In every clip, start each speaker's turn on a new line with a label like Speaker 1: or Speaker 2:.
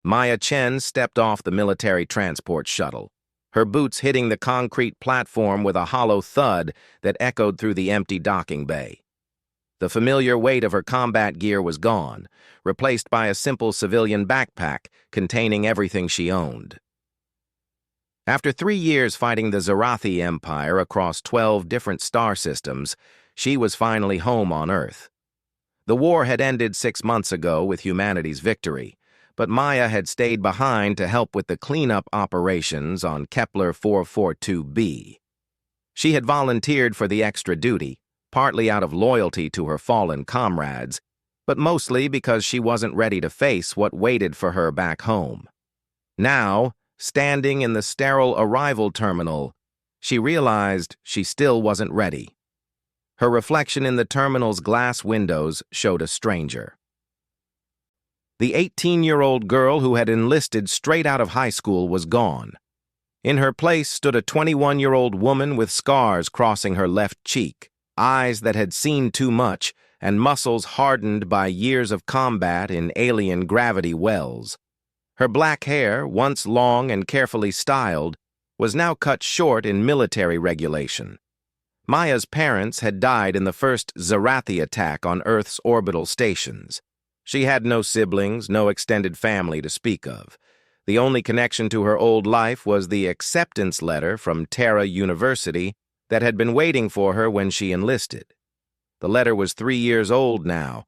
Speaker 1: Maya Chen stepped off the military transport shuttle, her boots hitting the concrete platform with a hollow thud that echoed through the empty docking bay. The familiar weight of her combat gear was gone, replaced by a simple civilian backpack containing everything she owned. After 3 years fighting the Zarathi Empire across 12 different star systems, she was finally home on Earth. The war had ended 6 months ago with humanity's victory, but Maya had stayed behind to help with the cleanup operations on Kepler 442b. She had volunteered for the extra duty, partly out of loyalty to her fallen comrades, but mostly because she wasn't ready to face what waited for her back home. Now, standing in the sterile arrival terminal, she realized she still wasn't ready. Her reflection in the terminal's glass windows showed a stranger. The 18-year-old girl who had enlisted straight out of high school was gone. In her place stood a 21-year-old woman with scars crossing her left cheek, eyes that had seen too much, and muscles hardened by years of combat in alien gravity wells. Her black hair, once long and carefully styled, was now cut short in military regulation. Maya's parents had died in the first Zarathi attack on Earth's orbital stations. She had no siblings, no extended family to speak of. The only connection to her old life was the acceptance letter from Terra University that had been waiting for her when she enlisted. The letter was 3 years old now,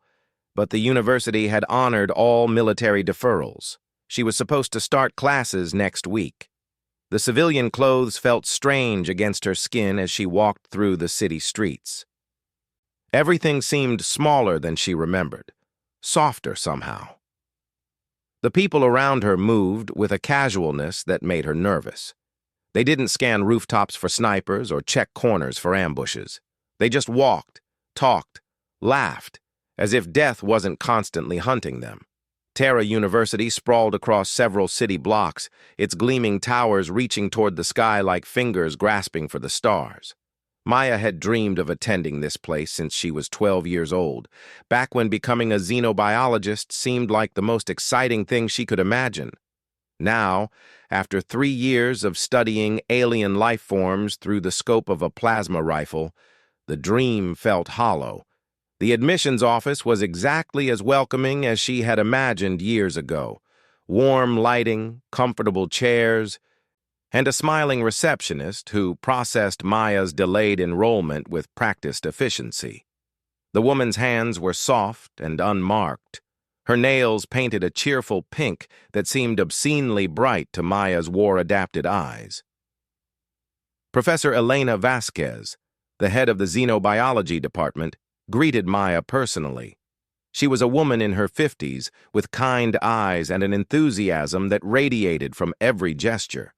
Speaker 1: but the university had honored all military deferrals. She was supposed to start classes next week. The civilian clothes felt strange against her skin as she walked through the city streets. Everything seemed smaller than she remembered, softer somehow. The people around her moved with a casualness that made her nervous. They didn't scan rooftops for snipers or check corners for ambushes. They just walked, talked, laughed, as if death wasn't constantly hunting them. Terra University sprawled across several city blocks, its gleaming towers reaching toward the sky like fingers grasping for the stars. Maya had dreamed of attending this place since she was 12 years old, back when becoming a xenobiologist seemed like the most exciting thing she could imagine. Now, after 3 years of studying alien life forms through the scope of a plasma rifle, the dream felt hollow. The admissions office was exactly as welcoming as she had imagined years ago. Warm lighting, comfortable chairs, and a smiling receptionist who processed Maya's delayed enrollment with practiced efficiency. The woman's hands were soft and unmarked. Her nails painted a cheerful pink that seemed obscenely bright to Maya's war-adapted eyes. Professor Elena Vasquez, the head of the xenobiology department, greeted Maya personally. She was a woman in her 50s with kind eyes and an enthusiasm that radiated from every gesture.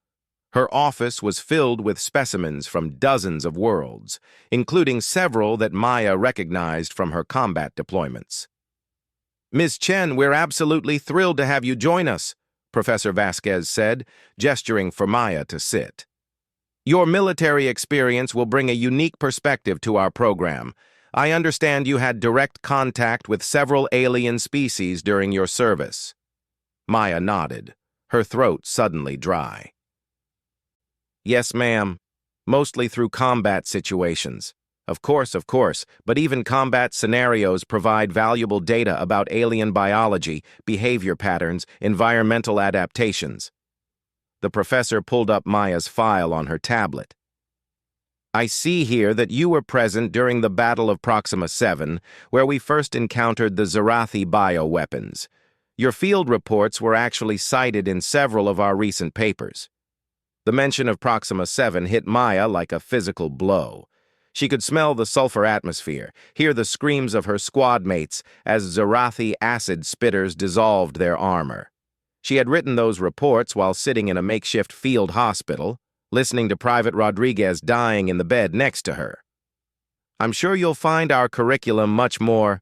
Speaker 1: Her office was filled with specimens from dozens of worlds, including several that Maya recognized from her combat deployments. "Ms. Chen, we're absolutely thrilled to have you join us," Professor Vasquez said, gesturing for Maya to sit. "Your military experience will bring a unique perspective to our program. I understand you had direct contact with several alien species during your service." Maya nodded, her throat suddenly dry. "Yes, ma'am. Mostly through combat situations. Of course, but even combat scenarios provide valuable data about alien biology, behavior patterns, environmental adaptations." The professor pulled up Maya's file on her tablet. "I see here that you were present during the Battle of Proxima 7, where we first encountered the Zarathi bioweapons. Your field reports were actually cited in several of our recent papers." The mention of Proxima 7 hit Maya like a physical blow. She could smell the sulfur atmosphere, hear the screams of her squad mates as Zarathi acid spitters dissolved their armor. She had written those reports while sitting in a makeshift field hospital, listening to Private Rodriguez dying in the bed next to her. "I'm sure you'll find our curriculum much more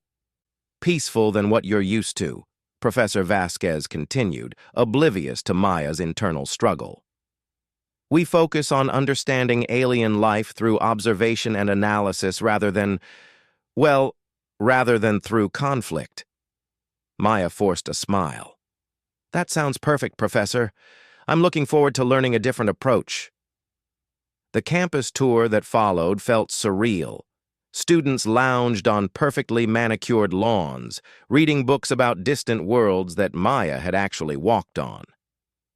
Speaker 1: peaceful than what you're used to," Professor Vasquez continued, oblivious to Maya's internal struggle. "We focus on understanding alien life through observation and analysis rather than through conflict." Maya forced a smile. That sounds perfect, Professor. I'm looking forward to learning a different approach. The campus tour that followed felt surreal. Students lounged on perfectly manicured lawns, reading books about distant worlds that Maya had actually walked on.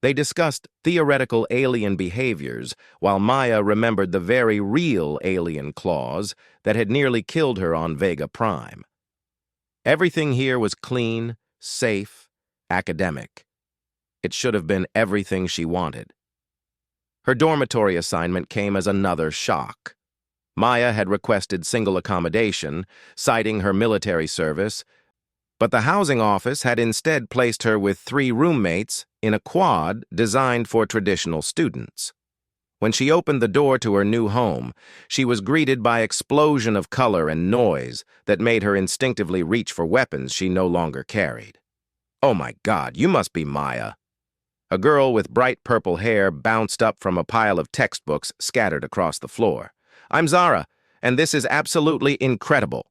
Speaker 1: They discussed theoretical alien behaviors, while Maya remembered the very real alien claws that had nearly killed her on Vega Prime. Everything here was clean, safe, academic. It should have been everything she wanted. Her dormitory assignment came as another shock. Maya had requested single accommodation, citing her military service, but the housing office had instead placed her with 3 roommates in a quad designed for traditional students. When she opened the door to her new home, she was greeted by an explosion of color and noise that made her instinctively reach for weapons she no longer carried. "Oh my God, you must be Maya." A girl with bright purple hair bounced up from a pile of textbooks scattered across the floor. "I'm Zara, and this is absolutely incredible.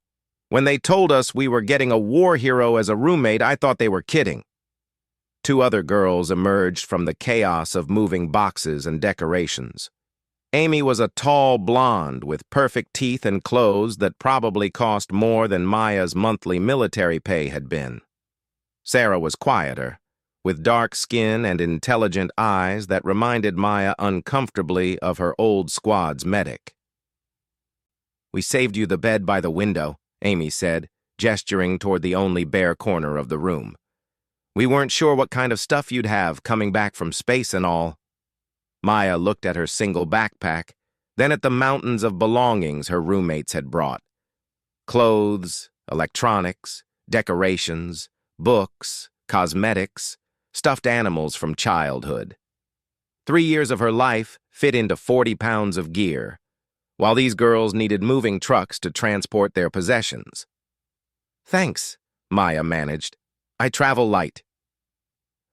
Speaker 1: When they told us we were getting a war hero as a roommate, I thought they were kidding." 2 other girls emerged from the chaos of moving boxes and decorations. Amy was a tall blonde with perfect teeth and clothes that probably cost more than Maya's monthly military pay had been. Sarah was quieter, with dark skin and intelligent eyes that reminded Maya uncomfortably of her old squad's medic. "We saved you the bed by the window," Amy said, gesturing toward the only bare corner of the room. "We weren't sure what kind of stuff you'd have coming back from space and all." Maya looked at her single backpack, then at the mountains of belongings her roommates had brought. Clothes, electronics, decorations, books, cosmetics, stuffed animals from childhood. 3 years of her life fit into 40 pounds of gear, while these girls needed moving trucks to transport their possessions. "Thanks," Maya managed. "I travel light."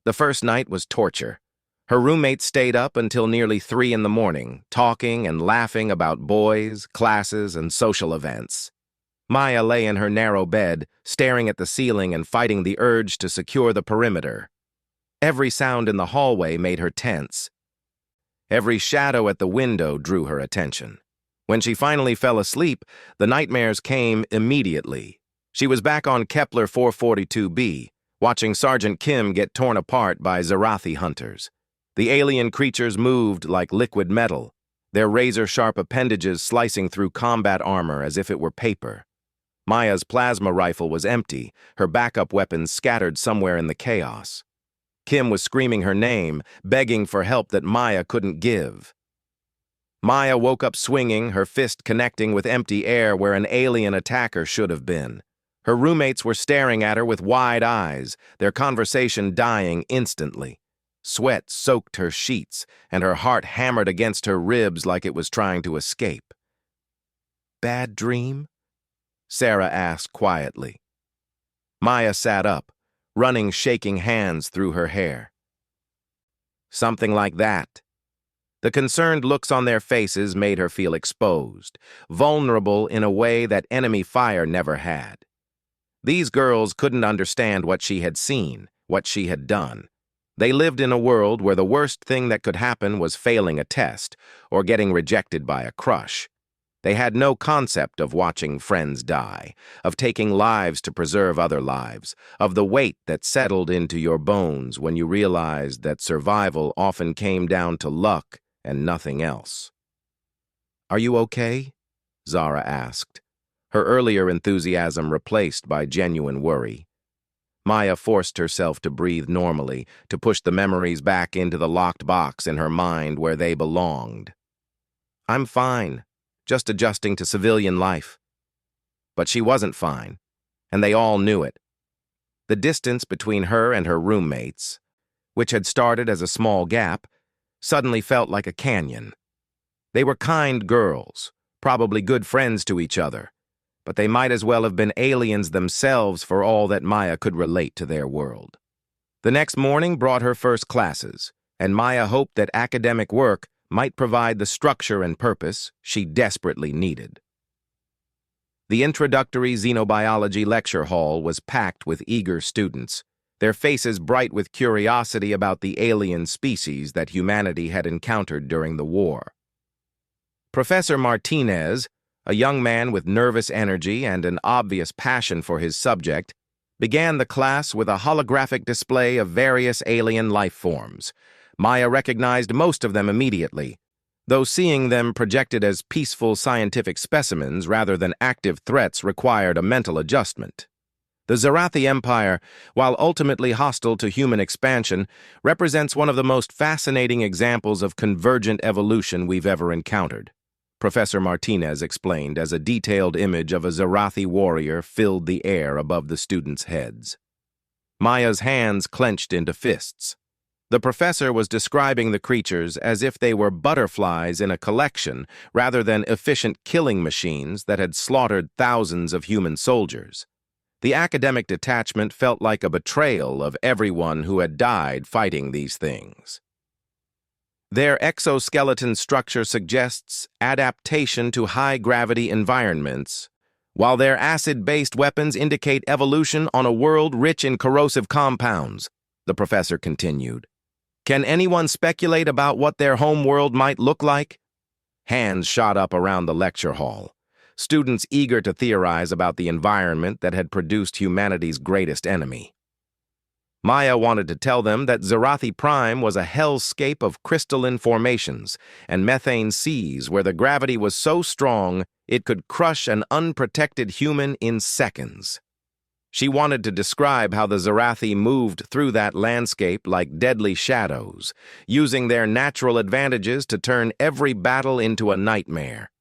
Speaker 1: The first night was torture. Her roommates stayed up until nearly 3 in the morning, talking and laughing about boys, classes, and social events. Maya lay in her narrow bed, staring at the ceiling and fighting the urge to secure the perimeter. Every sound in the hallway made her tense. Every shadow at the window drew her attention. When she finally fell asleep, the nightmares came immediately. She was back on Kepler 442b, watching Sergeant Kim get torn apart by Zarathi hunters. The alien creatures moved like liquid metal, their razor-sharp appendages slicing through combat armor as if it were paper. Maya's plasma rifle was empty, her backup weapons scattered somewhere in the chaos. Kim was screaming her name, begging for help that Maya couldn't give. Maya woke up swinging, her fist connecting with empty air where an alien attacker should have been. Her roommates were staring at her with wide eyes, their conversation dying instantly. Sweat soaked her sheets, and her heart hammered against her ribs like it was trying to escape. "Bad dream?" Sarah asked quietly. Maya sat up, running shaking hands through her hair. "Something like that." The concerned looks on their faces made her feel exposed, vulnerable in a way that enemy fire never had. These girls couldn't understand what she had seen, what she had done. They lived in a world where the worst thing that could happen was failing a test or getting rejected by a crush. They had no concept of watching friends die, of taking lives to preserve other lives, of the weight that settled into your bones when you realized that survival often came down to luck and nothing else. "Are you okay?" Zara asked, her earlier enthusiasm replaced by genuine worry. Maya forced herself to breathe normally, to push the memories back into the locked box in her mind where they belonged. "I'm fine, just adjusting to civilian life." But she wasn't fine, and they all knew it. The distance between her and her roommates, which had started as a small gap, suddenly felt like a canyon. They were kind girls, probably good friends to each other, but they might as well have been aliens themselves for all that Maya could relate to their world. The next morning brought her first classes, and Maya hoped that academic work might provide the structure and purpose she desperately needed. The introductory xenobiology lecture hall was packed with eager students, their faces bright with curiosity about the alien species that humanity had encountered during the war. Professor Martinez, a young man with nervous energy and an obvious passion for his subject, began the class with a holographic display of various alien life forms. Maya recognized most of them immediately, though seeing them projected as peaceful scientific specimens rather than active threats required a mental adjustment. The Zarathi Empire, while ultimately hostile to human expansion, represents one of the most fascinating examples of convergent evolution we've ever encountered, Professor Martinez explained as a detailed image of a Zarathi warrior filled the air above the students' heads. Maya's hands clenched into fists. The professor was describing the creatures as if they were butterflies in a collection rather than efficient killing machines that had slaughtered thousands of human soldiers. The academic detachment felt like a betrayal of everyone who had died fighting these things. Their exoskeleton structure suggests adaptation to high-gravity environments, while their acid-based weapons indicate evolution on a world rich in corrosive compounds, the professor continued. Can anyone speculate about what their home world might look like? Hands shot up around the lecture hall, students eager to theorize about the environment that had produced humanity's greatest enemy. Maya wanted to tell them that Zarathi Prime was a hellscape of crystalline formations and methane seas where the gravity was so strong it could crush an unprotected human in seconds. She wanted to describe how the Zarathi moved through that landscape like deadly shadows, using their natural advantages to turn every battle into a nightmare.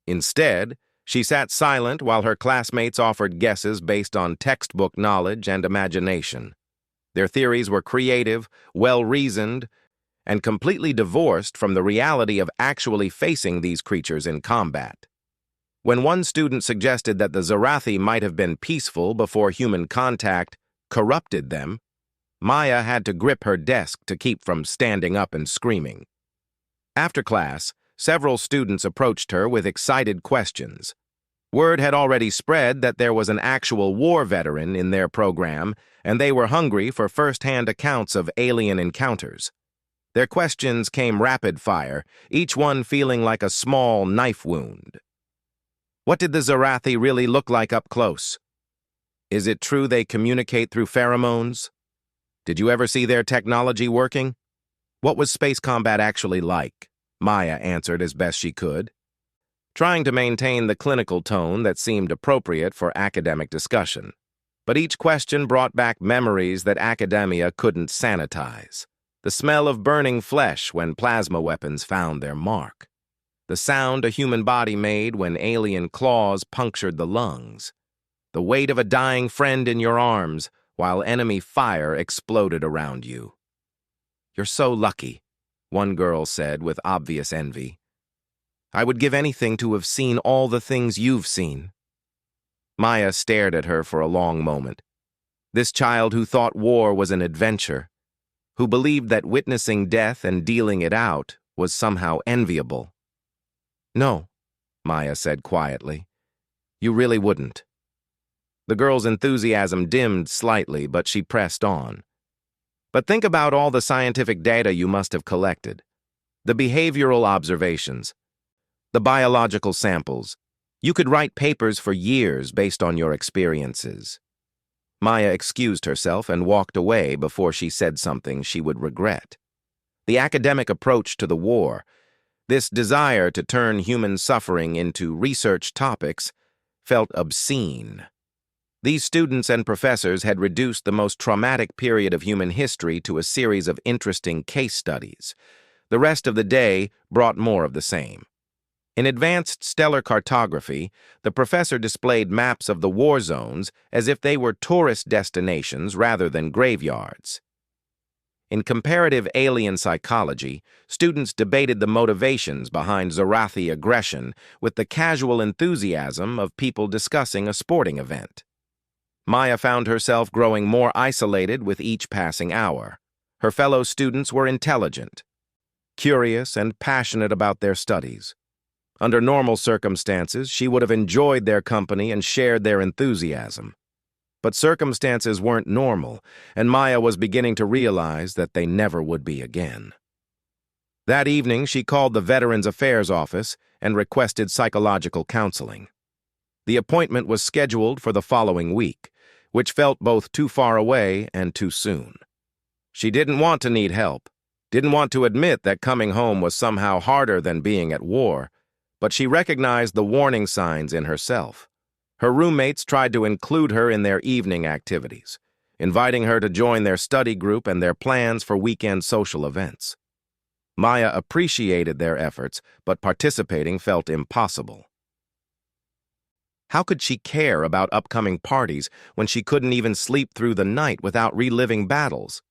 Speaker 1: Instead, she sat silent while her classmates offered guesses based on textbook knowledge and imagination. Their theories were creative, well-reasoned, and completely divorced from the reality of actually facing these creatures in combat. When one student suggested that the Zarathi might have been peaceful before human contact corrupted them, Maya had to grip her desk to keep from standing up and screaming. After class, several students approached her with excited questions. Word had already spread that there was an actual war veteran in their program, and they were hungry for first-hand accounts of alien encounters. Their questions came rapid-fire, each one feeling like a small knife wound. What did the Zarathi really look like up close? Is it true they communicate through pheromones? Did you ever see their technology working? What was space combat actually like? Maya answered as best she could, trying to maintain the clinical tone that seemed appropriate for academic discussion. But each question brought back memories that academia couldn't sanitize. The smell of burning flesh when plasma weapons found their mark. The sound a human body made when alien claws punctured the lungs. The weight of a dying friend in your arms while enemy fire exploded around you. "You're so lucky," one girl said with obvious envy. "I would give anything to have seen all the things you've seen." Maya stared at her for a long moment. This child who thought war was an adventure, who believed that witnessing death and dealing it out was somehow enviable. "No," Maya said quietly. "You really wouldn't." The girl's enthusiasm dimmed slightly, but she pressed on. "But think about all the scientific data you must have collected. The behavioral observations, the biological samples. You could write papers for years based on your experiences." Maya excused herself and walked away before she said something she would regret. The academic approach to the war, this desire to turn human suffering into research topics, felt obscene. These students and professors had reduced the most traumatic period of human history to a series of interesting case studies. The rest of the day brought more of the same. In advanced stellar cartography, the professor displayed maps of the war zones as if they were tourist destinations rather than graveyards. In comparative alien psychology, students debated the motivations behind Zarathi aggression with the casual enthusiasm of people discussing a sporting event. Maya found herself growing more isolated with each passing hour. Her fellow students were intelligent, curious, and passionate about their studies. Under normal circumstances, she would have enjoyed their company and shared their enthusiasm. But circumstances weren't normal, and Maya was beginning to realize that they never would be again. That evening, she called the Veterans Affairs office and requested psychological counseling. The appointment was scheduled for the following week, which felt both too far away and too soon. She didn't want to need help, didn't want to admit that coming home was somehow harder than being at war, but she recognized the warning signs in herself. Her roommates tried to include her in their evening activities, inviting her to join their study group and their plans for weekend social events. Maya appreciated their efforts, but participating felt impossible. How could she care about upcoming parties when she couldn't even sleep through the night without reliving battles?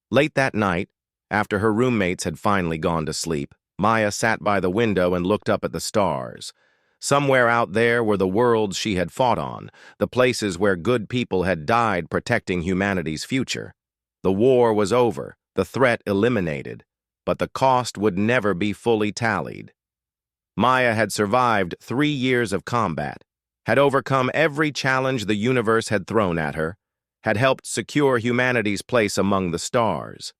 Speaker 1: Late that night, after her roommates had finally gone to sleep, Maya sat by the window and looked up at the stars. Somewhere out there were the worlds she had fought on, the places where good people had died protecting humanity's future. The war was over, the threat eliminated, but the cost would never be fully tallied. Maya had survived 3 years of combat, had overcome every challenge the universe had thrown at her, had helped secure humanity's place among the stars.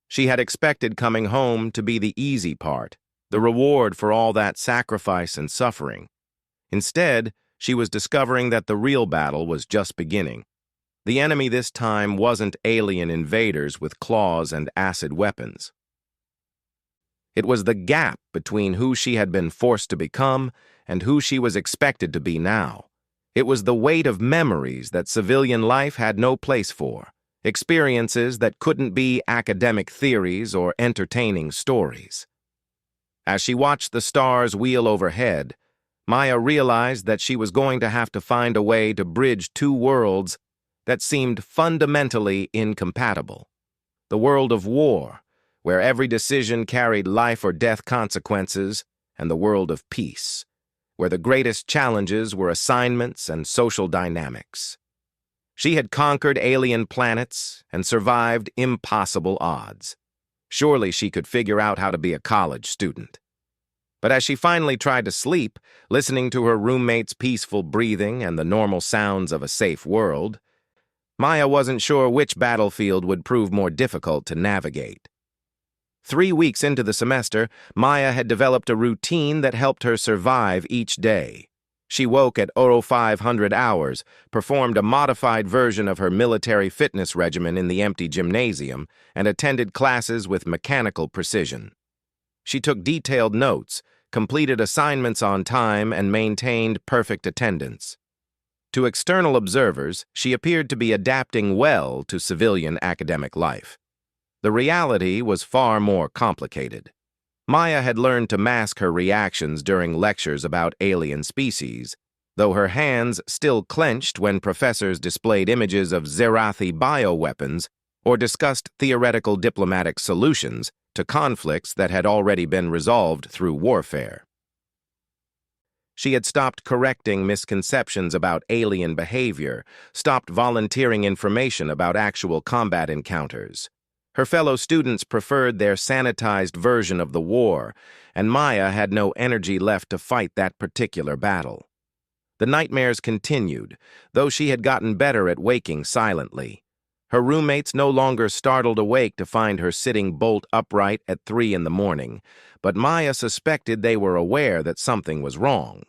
Speaker 1: She had expected coming home to be the easy part, the reward for all that sacrifice and suffering. Instead, she was discovering that the real battle was just beginning. The enemy this time wasn't alien invaders with claws and acid weapons. It was the gap between who she had been forced to become and who she was expected to be now. It was the weight of memories that civilian life had no place for, experiences that couldn't be academic theories or entertaining stories. As she watched the stars wheel overhead, Maya realized that she was going to have to find a way to bridge two worlds that seemed fundamentally incompatible. The world of war, where every decision carried life or death consequences, and the world of peace, where the greatest challenges were assignments and social dynamics. She had conquered alien planets and survived impossible odds. Surely she could figure out how to be a college student. But as she finally tried to sleep, listening to her roommate's peaceful breathing and the normal sounds of a safe world, Maya wasn't sure which battlefield would prove more difficult to navigate. 3 weeks into the semester, Maya had developed a routine that helped her survive each day. She woke at 0500 hours, performed a modified version of her military fitness regimen in the empty gymnasium, and attended classes with mechanical precision. She took detailed notes, completed assignments on time, and maintained perfect attendance. To external observers, she appeared to be adapting well to civilian academic life. The reality was far more complicated. Maya had learned to mask her reactions during lectures about alien species, though her hands still clenched when professors displayed images of Zerathi bioweapons or discussed theoretical diplomatic solutions to conflicts that had already been resolved through warfare. She had stopped correcting misconceptions about alien behavior, stopped volunteering information about actual combat encounters. Her fellow students preferred their sanitized version of the war, and Maya had no energy left to fight that particular battle. The nightmares continued, though she had gotten better at waking silently. Her roommates no longer startled awake to find her sitting bolt upright at 3 in the morning, but Maya suspected they were aware that something was wrong.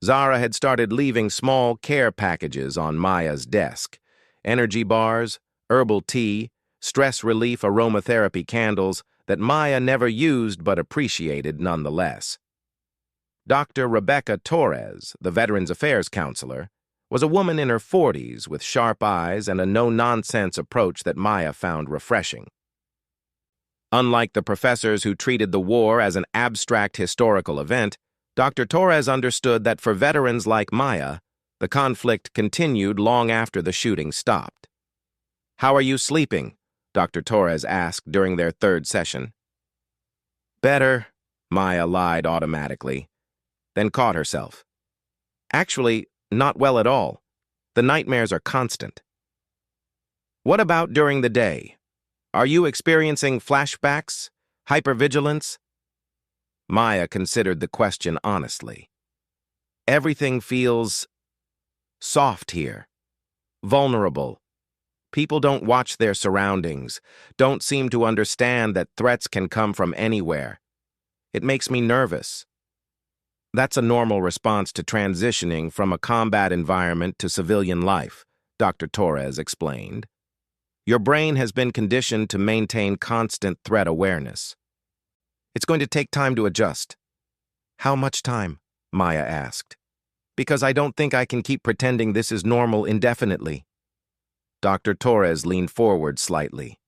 Speaker 1: Zara had started leaving small care packages on Maya's desk: energy bars, herbal tea, stress relief aromatherapy candles that Maya never used but appreciated nonetheless. Dr. Rebecca Torres, the Veterans Affairs counselor, was a woman in her 40s with sharp eyes and a no-nonsense approach that Maya found refreshing. Unlike the professors who treated the war as an abstract historical event, Dr. Torres understood that for veterans like Maya, the conflict continued long after the shooting stopped. "How are you sleeping?" Dr. Torres asked during their 3rd session. "Better," Maya lied automatically, then caught herself. "Actually, not well at all. The nightmares are constant." "What about during the day? Are you experiencing flashbacks, hypervigilance?" Maya considered the question honestly. "Everything feels soft here," vulnerable. People don't watch their surroundings, don't seem to understand that threats can come from anywhere. It makes me nervous. That's a normal response to transitioning from a combat environment to civilian life, Dr. Torres explained. Your brain has been conditioned to maintain constant threat awareness. It's going to take time to adjust. How much time? Maya asked. Because I don't think I can keep pretending this is normal indefinitely. Dr. Torres leaned forward slightly.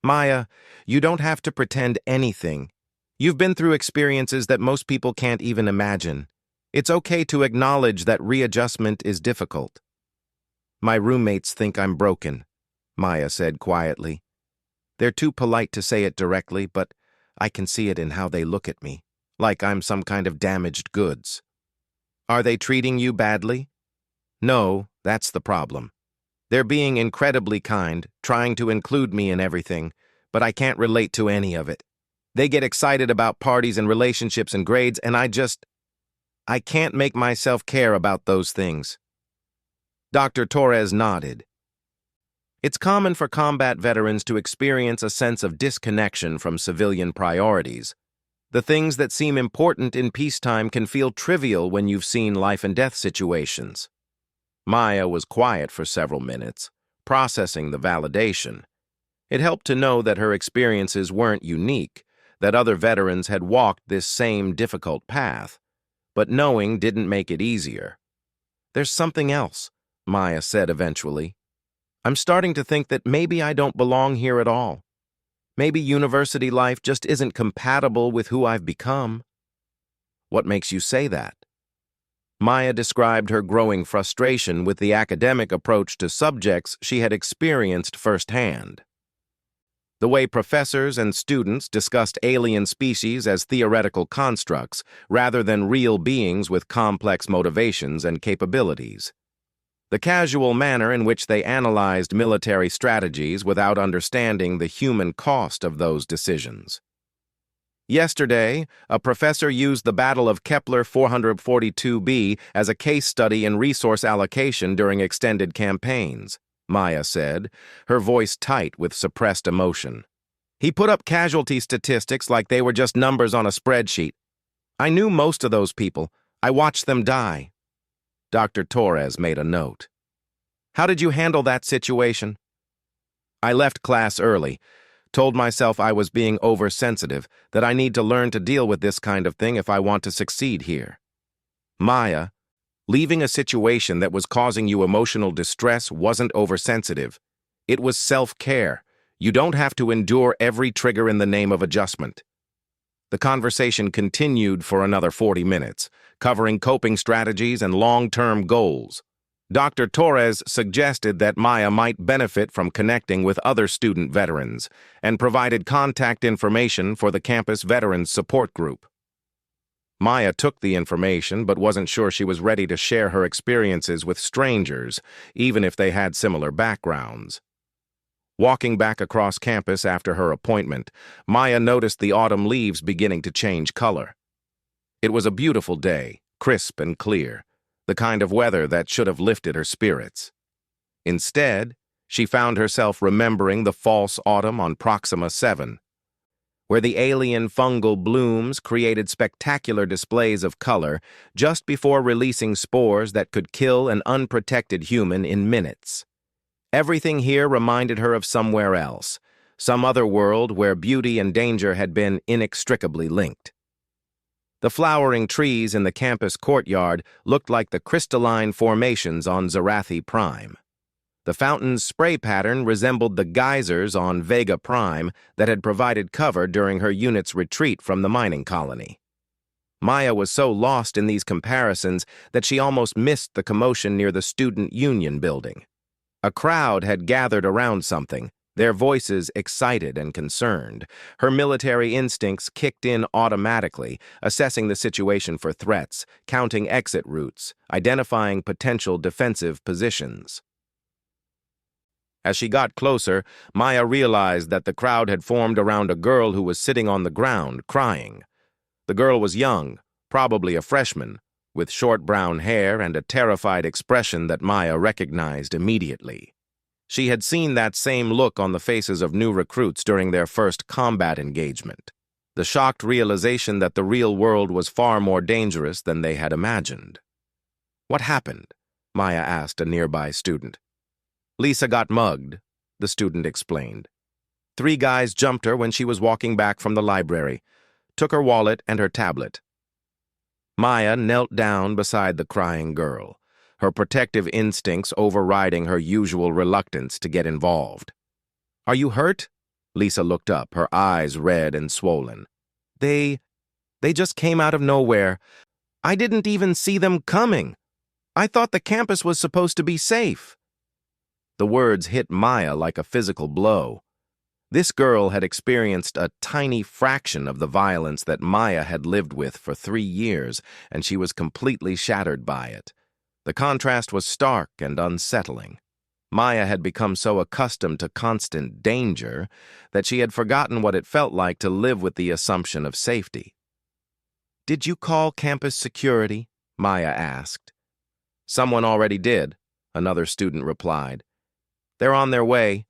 Speaker 1: Maya, you don't have to pretend anything. You've been through experiences that most people can't even imagine. It's okay to acknowledge that readjustment is difficult. My roommates think I'm broken, Maya said quietly. They're too polite to say it directly, but I can see it in how they look at me, like I'm some kind of damaged goods. Are they treating you badly? No, that's the problem. They're being incredibly kind, trying to include me in everything, but I can't relate to any of it. They get excited about parties and relationships and grades, and I can't make myself care about those things. Dr. Torres nodded. It's common for combat veterans to experience a sense of disconnection from civilian priorities. The things that seem important in peacetime can feel trivial when you've seen life-and-death situations. Maya was quiet for several minutes, processing the validation. It helped to know that her experiences weren't unique, that other veterans had walked this same difficult path, but knowing didn't make it easier. There's something else, Maya said eventually. I'm starting to think that maybe I don't belong here at all. Maybe university life just isn't compatible with who I've become. What makes you say that? Maya described her growing frustration with the academic approach to subjects she had experienced firsthand. The way professors and students discussed alien species as theoretical constructs rather than real beings with complex motivations and capabilities. The casual manner in which they analyzed military strategies without understanding the human cost of those decisions. Yesterday, a professor used the Battle of Kepler 442b as a case study in resource allocation during extended campaigns, Maya said, her voice tight with suppressed emotion. He put up casualty statistics like they were just numbers on a spreadsheet. I knew most of those people. I watched them die. Dr. Torres made a note. How did you handle that situation? I left class early, told myself I was being oversensitive, that I need to learn to deal with this kind of thing if I want to succeed here. Maya, leaving a situation that was causing you emotional distress wasn't oversensitive. It was self-care. You don't have to endure every trigger in the name of adjustment. The conversation continued for another 40 minutes, covering coping strategies and long-term goals. Dr. Torres suggested that Maya might benefit from connecting with other student veterans and provided contact information for the campus Veterans Support Group. Maya took the information but wasn't sure she was ready to share her experiences with strangers, even if they had similar backgrounds. Walking back across campus after her appointment, Maya noticed the autumn leaves beginning to change color. It was a beautiful day, crisp and clear, the kind of weather that should have lifted her spirits. Instead, she found herself remembering the false autumn on Proxima 7, where the alien fungal blooms created spectacular displays of color just before releasing spores that could kill an unprotected human in minutes. Everything here reminded her of somewhere else, some other world where beauty and danger had been inextricably linked. The flowering trees in the campus courtyard looked like the crystalline formations on Zarathi Prime. The fountain's spray pattern resembled the geysers on Vega Prime that had provided cover during her unit's retreat from the mining colony. Maya was so lost in these comparisons that she almost missed the commotion near the Student Union building. A crowd had gathered around something, their voices excited and concerned. Her military instincts kicked in automatically, assessing the situation for threats, counting exit routes, identifying potential defensive positions. As she got closer, Maya realized that the crowd had formed around a girl who was sitting on the ground, crying. The girl was young, probably a freshman, with short brown hair and a terrified expression that Maya recognized immediately. She had seen that same look on the faces of new recruits during their first combat engagement, the shocked realization that the real world was far more dangerous than they had imagined. "What happened?" Maya asked a nearby student. "Lisa got mugged," the student explained. "3 guys jumped her when she was walking back from the library, took her wallet and her tablet." Maya knelt down beside the crying girl, her protective instincts overriding her usual reluctance to get involved. "Are you hurt?" Lisa looked up, her eyes red and swollen. They just came out of nowhere. I didn't even see them coming. I thought the campus was supposed to be safe." The words hit Maya like a physical blow. This girl had experienced a tiny fraction of the violence that Maya had lived with for 3 years, and she was completely shattered by it. The contrast was stark and unsettling. Maya had become so accustomed to constant danger that she had forgotten what it felt like to live with the assumption of safety. "Did you call campus security?" Maya asked. "Someone already did," another student replied. "They're on their way."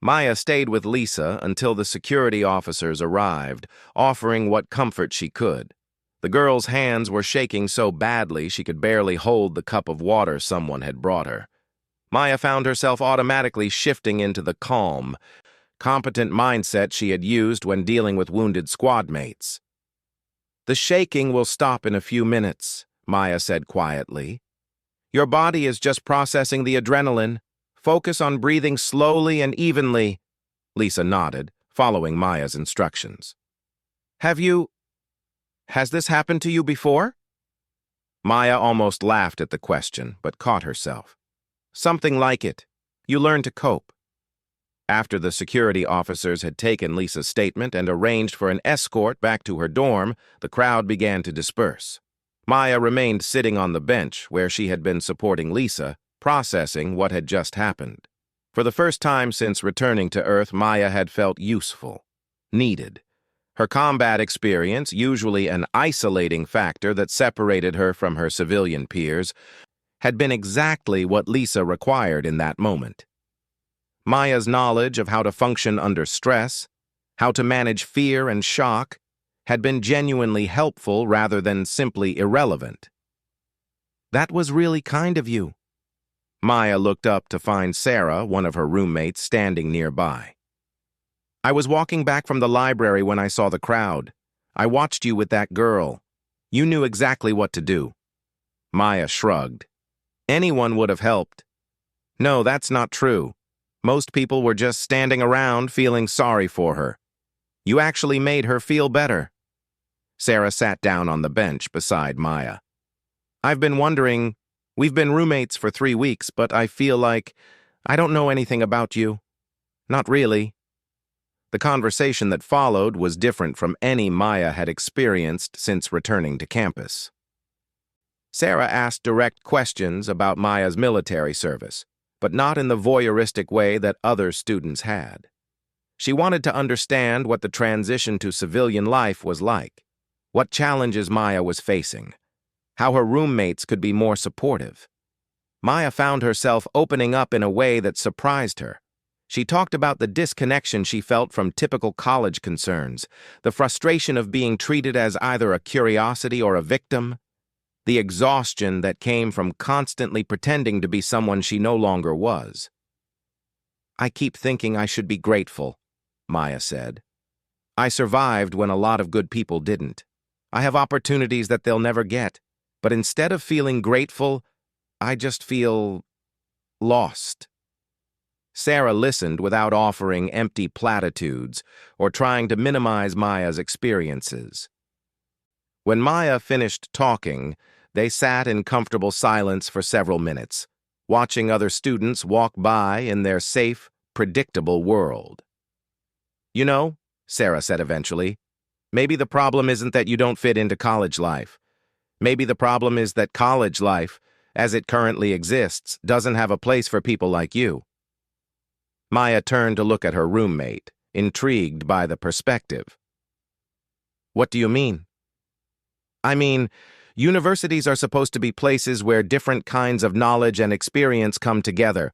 Speaker 1: Maya stayed with Lisa until the security officers arrived, offering what comfort she could. The girl's hands were shaking so badly she could barely hold the cup of water someone had brought her. Maya found herself automatically shifting into the calm, competent mindset she had used when dealing with wounded squad mates. "The shaking will stop in a few minutes," Maya said quietly. "Your body is just processing the adrenaline. Focus on breathing slowly and evenly." Lisa nodded, following Maya's instructions. Has this happened to you before?" Maya almost laughed at the question, but caught herself. "Something like it. You learn to cope." After the security officers had taken Lisa's statement and arranged for an escort back to her dorm, the crowd began to disperse. Maya remained sitting on the bench where she had been supporting Lisa, processing what had just happened. For the first time since returning to Earth, Maya had felt useful, needed. Her combat experience, usually an isolating factor that separated her from her civilian peers, had been exactly what Lisa required in that moment. Maya's knowledge of how to function under stress, how to manage fear and shock, had been genuinely helpful rather than simply irrelevant. "That was really kind of you." Maya looked up to find Sarah, one of her roommates, standing nearby. "I was walking back from the library when I saw the crowd. I watched you with that girl. You knew exactly what to do." Maya shrugged. "Anyone would have helped." "No, that's not true. Most people were just standing around feeling sorry for her. You actually made her feel better." Sarah sat down on the bench beside Maya. "I've been wondering, we've been roommates for 3 weeks, but I feel like I don't know anything about you." "Not really." The conversation that followed was different from any Maya had experienced since returning to campus. Sarah asked direct questions about Maya's military service, but not in the voyeuristic way that other students had. She wanted to understand what the transition to civilian life was like, what challenges Maya was facing, how her roommates could be more supportive. Maya found herself opening up in a way that surprised her. She talked about the disconnection she felt from typical college concerns, the frustration of being treated as either a curiosity or a victim, the exhaustion that came from constantly pretending to be someone she no longer was. "I keep thinking I should be grateful," Maya said. "I survived when a lot of good people didn't. I have opportunities that they'll never get, but instead of feeling grateful, I just feel lost." Sarah listened without offering empty platitudes or trying to minimize Maya's experiences. When Maya finished talking, they sat in comfortable silence for several minutes, watching other students walk by in their safe, predictable world. "You know," Sarah said eventually, "maybe the problem isn't that you don't fit into college life. Maybe the problem is that college life, as it currently exists, doesn't have a place for people like you." Maya turned to look at her roommate, intrigued by the perspective. "What do you mean?" "I mean, Universities are supposed to be places where different kinds of knowledge and experience come together.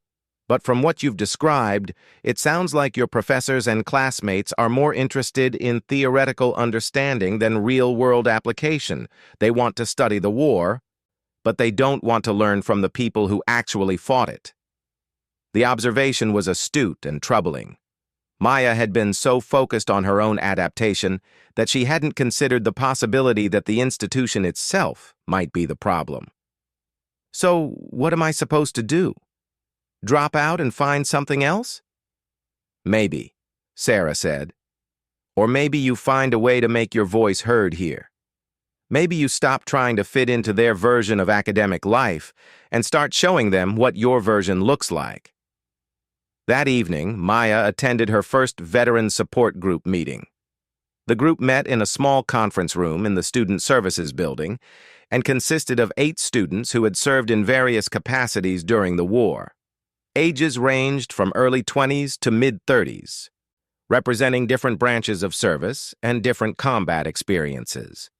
Speaker 1: But from what you've described, it sounds like your professors and classmates are more interested in theoretical understanding than real-world application. They want to study the war, but they don't want to learn from the people who actually fought it. The observation was astute and troubling. Maya had been so focused on her own adaptation that she hadn't considered the possibility that the institution itself might be the problem. So, what am I supposed to do? Drop out and find something else? Maybe, Sarah said. Or maybe you find a way to make your voice heard here. Maybe you stop trying to fit into their version of academic life and start showing them what your version looks like. That evening, Maya attended her first veteran support group meeting. The group met in a small conference room in the Student Services Building and consisted of 8 students who had served in various capacities during the war. Ages ranged from early 20s to mid-30s, representing different branches of service and different combat experiences.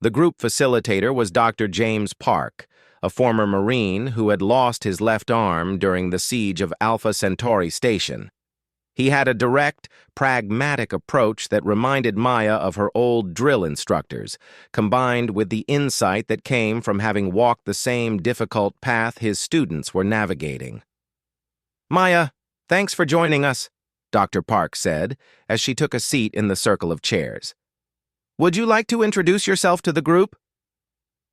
Speaker 1: The group facilitator was Dr. James Park, a former Marine who had lost his left arm during the siege of Alpha Centauri Station. He had a direct, pragmatic approach that reminded Maya of her old drill instructors, combined with the insight that came from having walked the same difficult path his students were navigating. "Maya, thanks for joining us," Dr. Park said, as she took a seat in the circle of chairs. "Would you like to introduce yourself to the group?"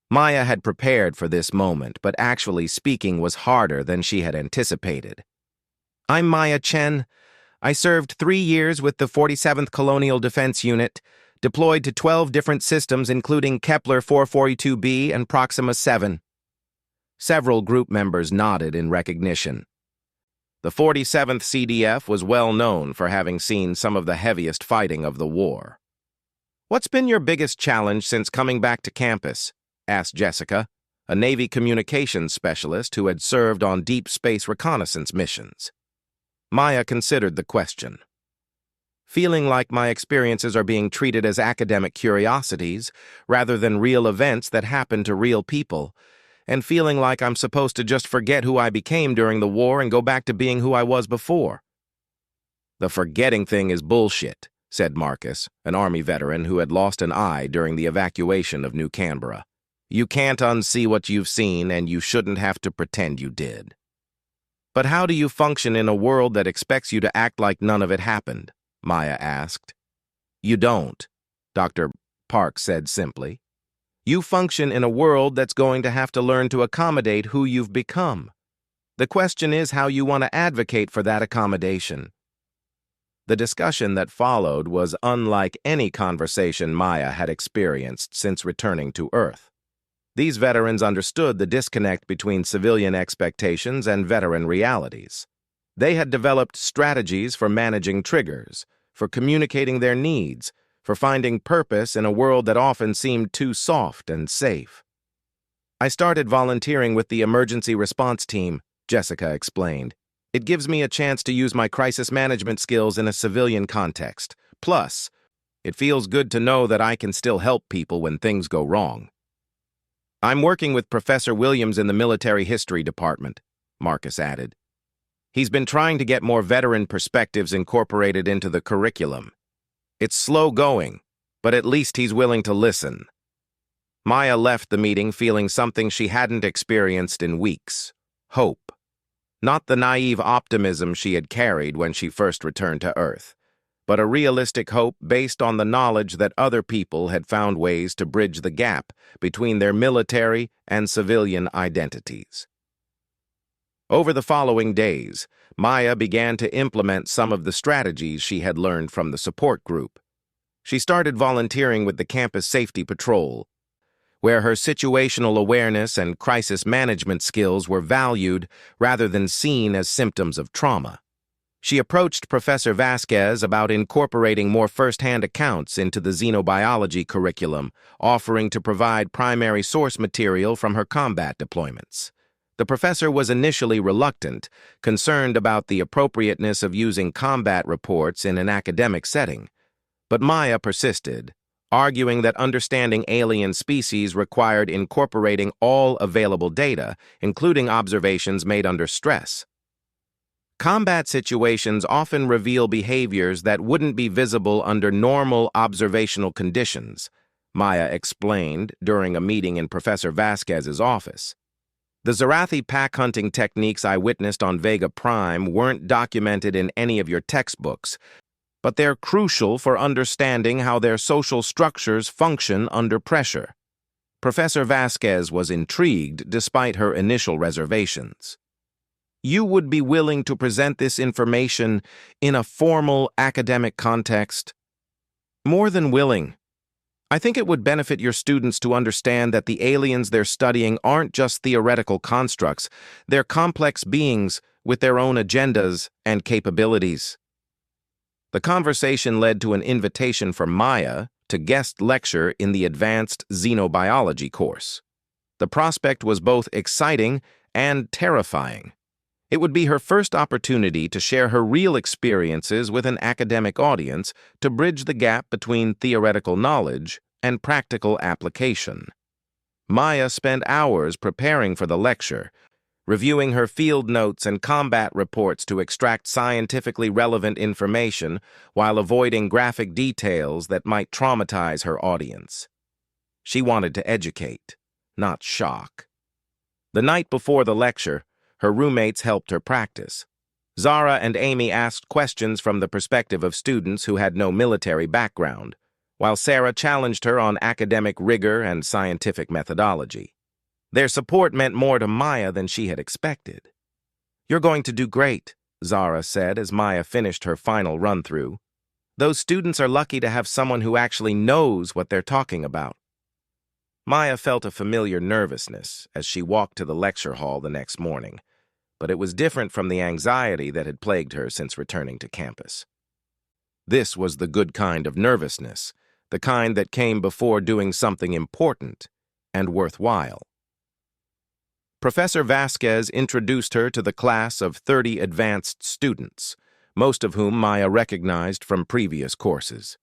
Speaker 1: Maya had prepared for this moment, but actually speaking was harder than she had anticipated. "I'm Maya Chen. I served 3 years with the 47th Colonial Defense Unit, deployed to 12 different systems including Kepler 442b and Proxima 7. Several group members nodded in recognition. The 47th CDF was well known for having seen some of the heaviest fighting of the war. "What's been your biggest challenge since coming back to campus?" asked Jessica, a Navy communications specialist who had served on deep space reconnaissance missions. Maya considered the question. "Feeling like my experiences are being treated as academic curiosities rather than real events that happen to real people, and feeling like I'm supposed to just forget who I became during the war and go back to being who I was before." "The forgetting thing is bullshit," said Marcus, an Army veteran who had lost an eye during the evacuation of New Canberra. "You can't unsee what you've seen, and you shouldn't have to pretend you did." "But how do you function in a world that expects you to act like none of it happened?" Maya asked. "You don't," Dr. Park said simply. "You function in a world that's going to have to learn to accommodate who you've become. The question is how you want to advocate for that accommodation." The discussion that followed was unlike any conversation Maya had experienced since returning to Earth. These veterans understood the disconnect between civilian expectations and veteran realities. They had developed strategies for managing triggers, for communicating their needs, for finding purpose in a world that often seemed too soft and safe. "I started volunteering with the emergency response team," Jessica explained. "It gives me a chance to use my crisis management skills in a civilian context. Plus, it feels good to know that I can still help people when things go wrong." "I'm working with Professor Williams in the Military History Department," Marcus added. "He's been trying to get more veteran perspectives incorporated into the curriculum. It's slow going, but at least he's willing to listen." Maya left the meeting feeling something she hadn't experienced in weeks: hope. Not the naive optimism she had carried when she first returned to Earth, but a realistic hope based on the knowledge that other people had found ways to bridge the gap between their military and civilian identities. Over the following days, Maya began to implement some of the strategies she had learned from the support group. She started volunteering with the Campus Safety Patrol, where her situational awareness and crisis management skills were valued rather than seen as symptoms of trauma. She approached Professor Vasquez about incorporating more first-hand accounts into the xenobiology curriculum, offering to provide primary source material from her combat deployments. The professor was initially reluctant, concerned about the appropriateness of using combat reports in an academic setting. But Maya persisted, arguing that understanding alien species required incorporating all available data, including observations made under stress. Combat situations often reveal behaviors that wouldn't be visible under normal observational conditions, Maya explained during a meeting in Professor Vasquez's office. The Zarathi pack hunting techniques I witnessed on Vega Prime weren't documented in any of your textbooks, but they're crucial for understanding how their social structures function under pressure. Professor Vasquez was intrigued despite her initial reservations. You would be willing to present this information in a formal academic context? More than willing. I think it would benefit your students to understand that the aliens they're studying aren't just theoretical constructs, they're complex beings with their own agendas and capabilities. The conversation led to an invitation for Maya to guest lecture in the advanced xenobiology course. The prospect was both exciting and terrifying. It would be her first opportunity to share her real experiences with an academic audience to bridge the gap between theoretical knowledge and practical application. Maya spent hours preparing for the lecture, reviewing her field notes and combat reports to extract scientifically relevant information while avoiding graphic details that might traumatize her audience. She wanted to educate, not shock. The night before the lecture, her roommates helped her practice. Zara and Amy asked questions from the perspective of students who had no military background, while Sarah challenged her on academic rigor and scientific methodology. Their support meant more to Maya than she had expected. "You're going to do great," Zara said as Maya finished her final run-through. "Those students are lucky to have someone who actually knows what they're talking about." Maya felt a familiar nervousness as she walked to the lecture hall the next morning, but it was different from the anxiety that had plagued her since returning to campus. This was the good kind of nervousness, the kind that came before doing something important and worthwhile. Professor Vasquez introduced her to the class of 30 advanced students, most of whom Maya recognized from previous courses.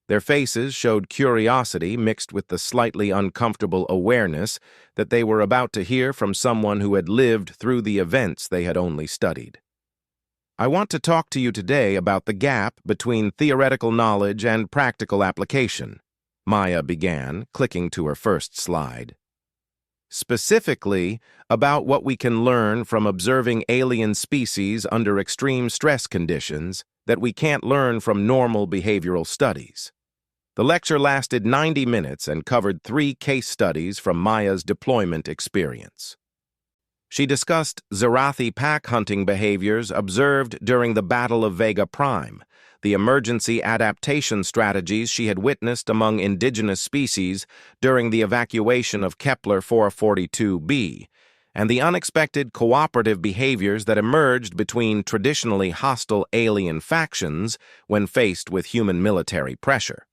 Speaker 1: Their faces showed curiosity mixed with the slightly uncomfortable awareness that they were about to hear from someone who had lived through the events they had only studied. "I want to talk to you today about the gap between theoretical knowledge and practical application," Maya began, clicking to her first slide. "Specifically, about what we can learn from observing alien species under extreme stress conditions that we can't learn from normal behavioral studies." The lecture lasted 90 minutes and covered 3 case studies from Maya's deployment experience. She discussed Zarathi pack hunting behaviors observed during the Battle of Vega Prime, the emergency adaptation strategies she had witnessed among indigenous species during the evacuation of Kepler 442b, and the unexpected cooperative behaviors that emerged between traditionally hostile alien factions when faced with human military pressure.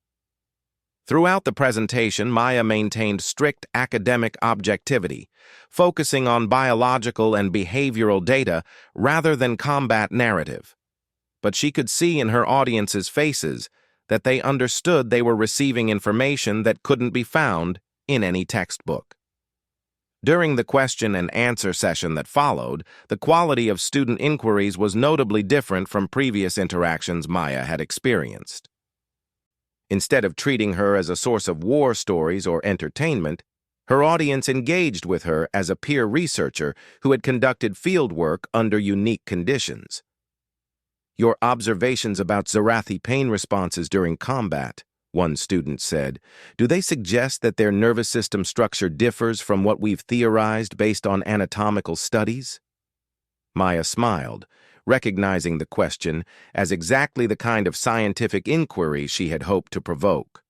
Speaker 1: Throughout the presentation, Maya maintained strict academic objectivity, focusing on biological and behavioral data rather than combat narrative. But she could see in her audience's faces that they understood they were receiving information that couldn't be found in any textbook. During the question and answer session that followed, the quality of student inquiries was notably different from previous interactions Maya had experienced. Instead of treating her as a source of war stories or entertainment, her audience engaged with her as a peer researcher who had conducted fieldwork under unique conditions. "Your observations about Zarathi pain responses during combat," one student said, "do they suggest that their nervous system structure differs from what we've theorized based on anatomical studies?" Maya smiled, recognizing the question as exactly the kind of scientific inquiry she had hoped to provoke.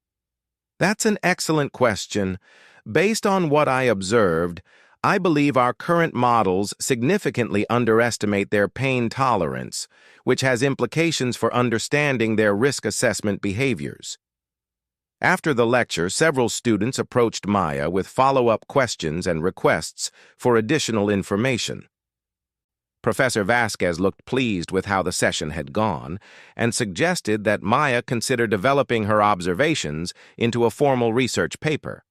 Speaker 1: "That's an excellent question. Based on what I observed, I believe our current models significantly underestimate their pain tolerance, which has implications for understanding their risk assessment behaviors." After the lecture, several students approached Maya with follow-up questions and requests for additional information. Professor Vasquez looked pleased with how the session had gone and suggested that Maya consider developing her observations into a formal research paper.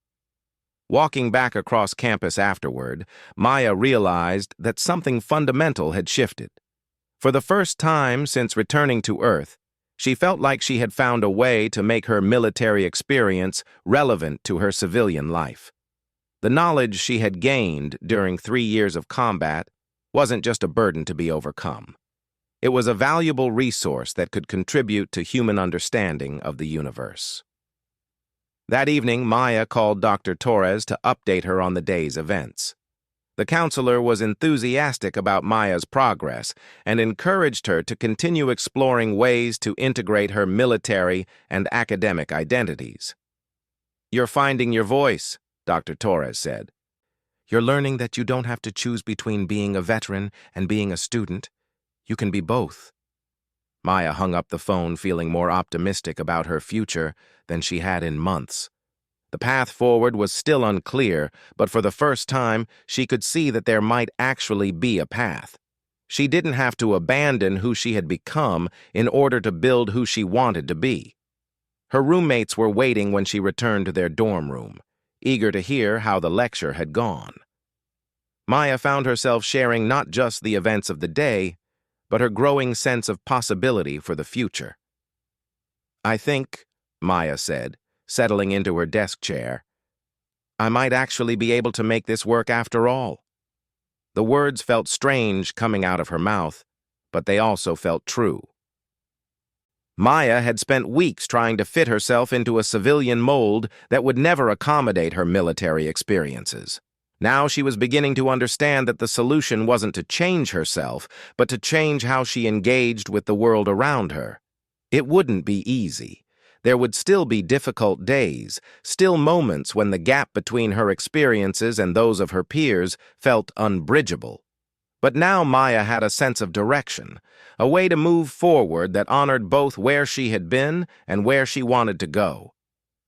Speaker 1: Walking back across campus afterward, Maya realized that something fundamental had shifted. For the first time since returning to Earth, she felt like she had found a way to make her military experience relevant to her civilian life. The knowledge she had gained during 3 years of combat wasn't just a burden to be overcome. It was a valuable resource that could contribute to human understanding of the universe. That evening, Maya called Dr. Torres to update her on the day's events. The counselor was enthusiastic about Maya's progress and encouraged her to continue exploring ways to integrate her military and academic identities. "You're finding your voice," Dr. Torres said. "You're learning that you don't have to choose between being a veteran and being a student. You can be both." Maya hung up the phone feeling more optimistic about her future than she had in months. The path forward was still unclear, but for the first time, she could see that there might actually be a path. She didn't have to abandon who she had become in order to build who she wanted to be. Her roommates were waiting when she returned to their dorm room, eager to hear how the lecture had gone. Maya found herself sharing not just the events of the day, but her growing sense of possibility for the future. "I think," Maya said, settling into her desk chair, "I might actually be able to make this work after all." The words felt strange coming out of her mouth, but they also felt true. Maya had spent weeks trying to fit herself into a civilian mold that would never accommodate her military experiences. Now she was beginning to understand that the solution wasn't to change herself, but to change how she engaged with the world around her. It wouldn't be easy. There would still be difficult days, still moments when the gap between her experiences and those of her peers felt unbridgeable. But now Maya had a sense of direction, a way to move forward that honored both where she had been and where she wanted to go.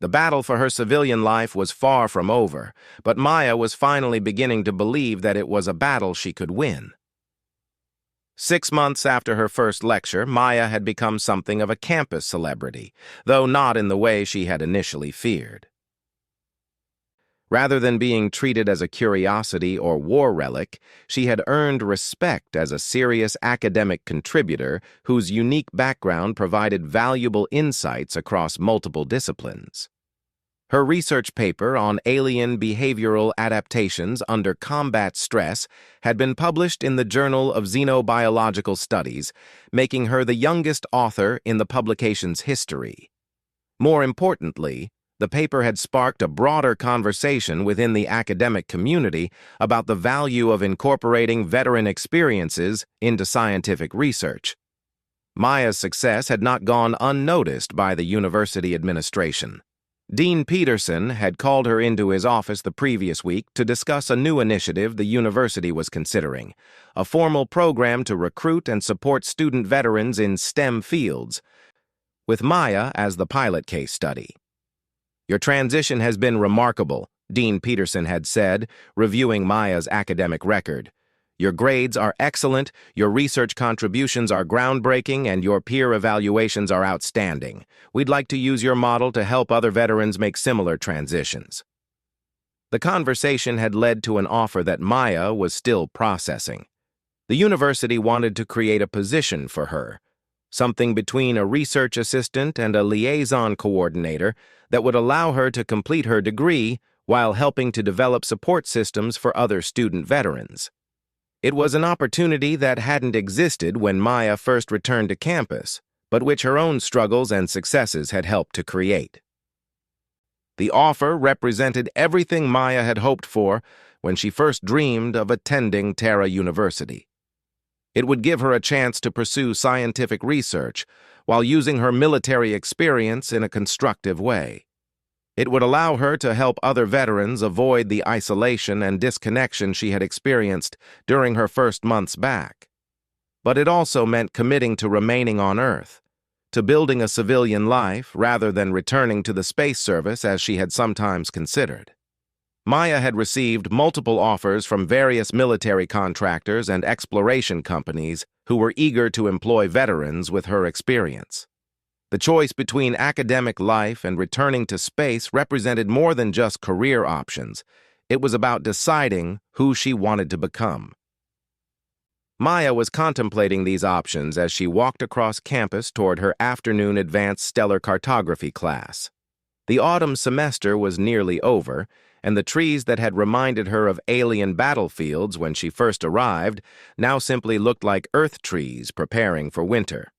Speaker 1: The battle for her civilian life was far from over, but Maya was finally beginning to believe that it was a battle she could win. 6 months after her first lecture, Maya had become something of a campus celebrity, though not in the way she had initially feared. Rather than being treated as a curiosity or war relic, she had earned respect as a serious academic contributor whose unique background provided valuable insights across multiple disciplines. Her research paper on alien behavioral adaptations under combat stress had been published in the Journal of Xenobiological Studies, making her the youngest author in the publication's history. More importantly, the paper had sparked a broader conversation within the academic community about the value of incorporating veteran experiences into scientific research. Maya's success had not gone unnoticed by the university administration. Dean Peterson had called her into his office the previous week to discuss a new initiative the university was considering, a formal program to recruit and support student veterans in STEM fields, with Maya as the pilot case study. "Your transition has been remarkable," Dean Peterson had said, reviewing Maya's academic record. "Your grades are excellent, your research contributions are groundbreaking, and your peer evaluations are outstanding. We'd like to use your model to help other veterans make similar transitions." The conversation had led to an offer that Maya was still processing. The university wanted to create a position for her, something between a research assistant and a liaison coordinator that would allow her to complete her degree while helping to develop support systems for other student veterans. It was an opportunity that hadn't existed when Maya first returned to campus, but which her own struggles and successes had helped to create. The offer represented everything Maya had hoped for when she first dreamed of attending Terra University. It would give her a chance to pursue scientific research while using her military experience in a constructive way. It would allow her to help other veterans avoid the isolation and disconnection she had experienced during her first months back. But it also meant committing to remaining on Earth, to building a civilian life rather than returning to the space service as she had sometimes considered. Maya had received multiple offers from various military contractors and exploration companies who were eager to employ veterans with her experience. The choice between academic life and returning to space represented more than just career options. It was about deciding who she wanted to become. Maya was contemplating these options as she walked across campus toward her afternoon advanced stellar cartography class. The autumn semester was nearly over, and the trees that had reminded her of alien battlefields when she first arrived now simply looked like Earth trees preparing for winter.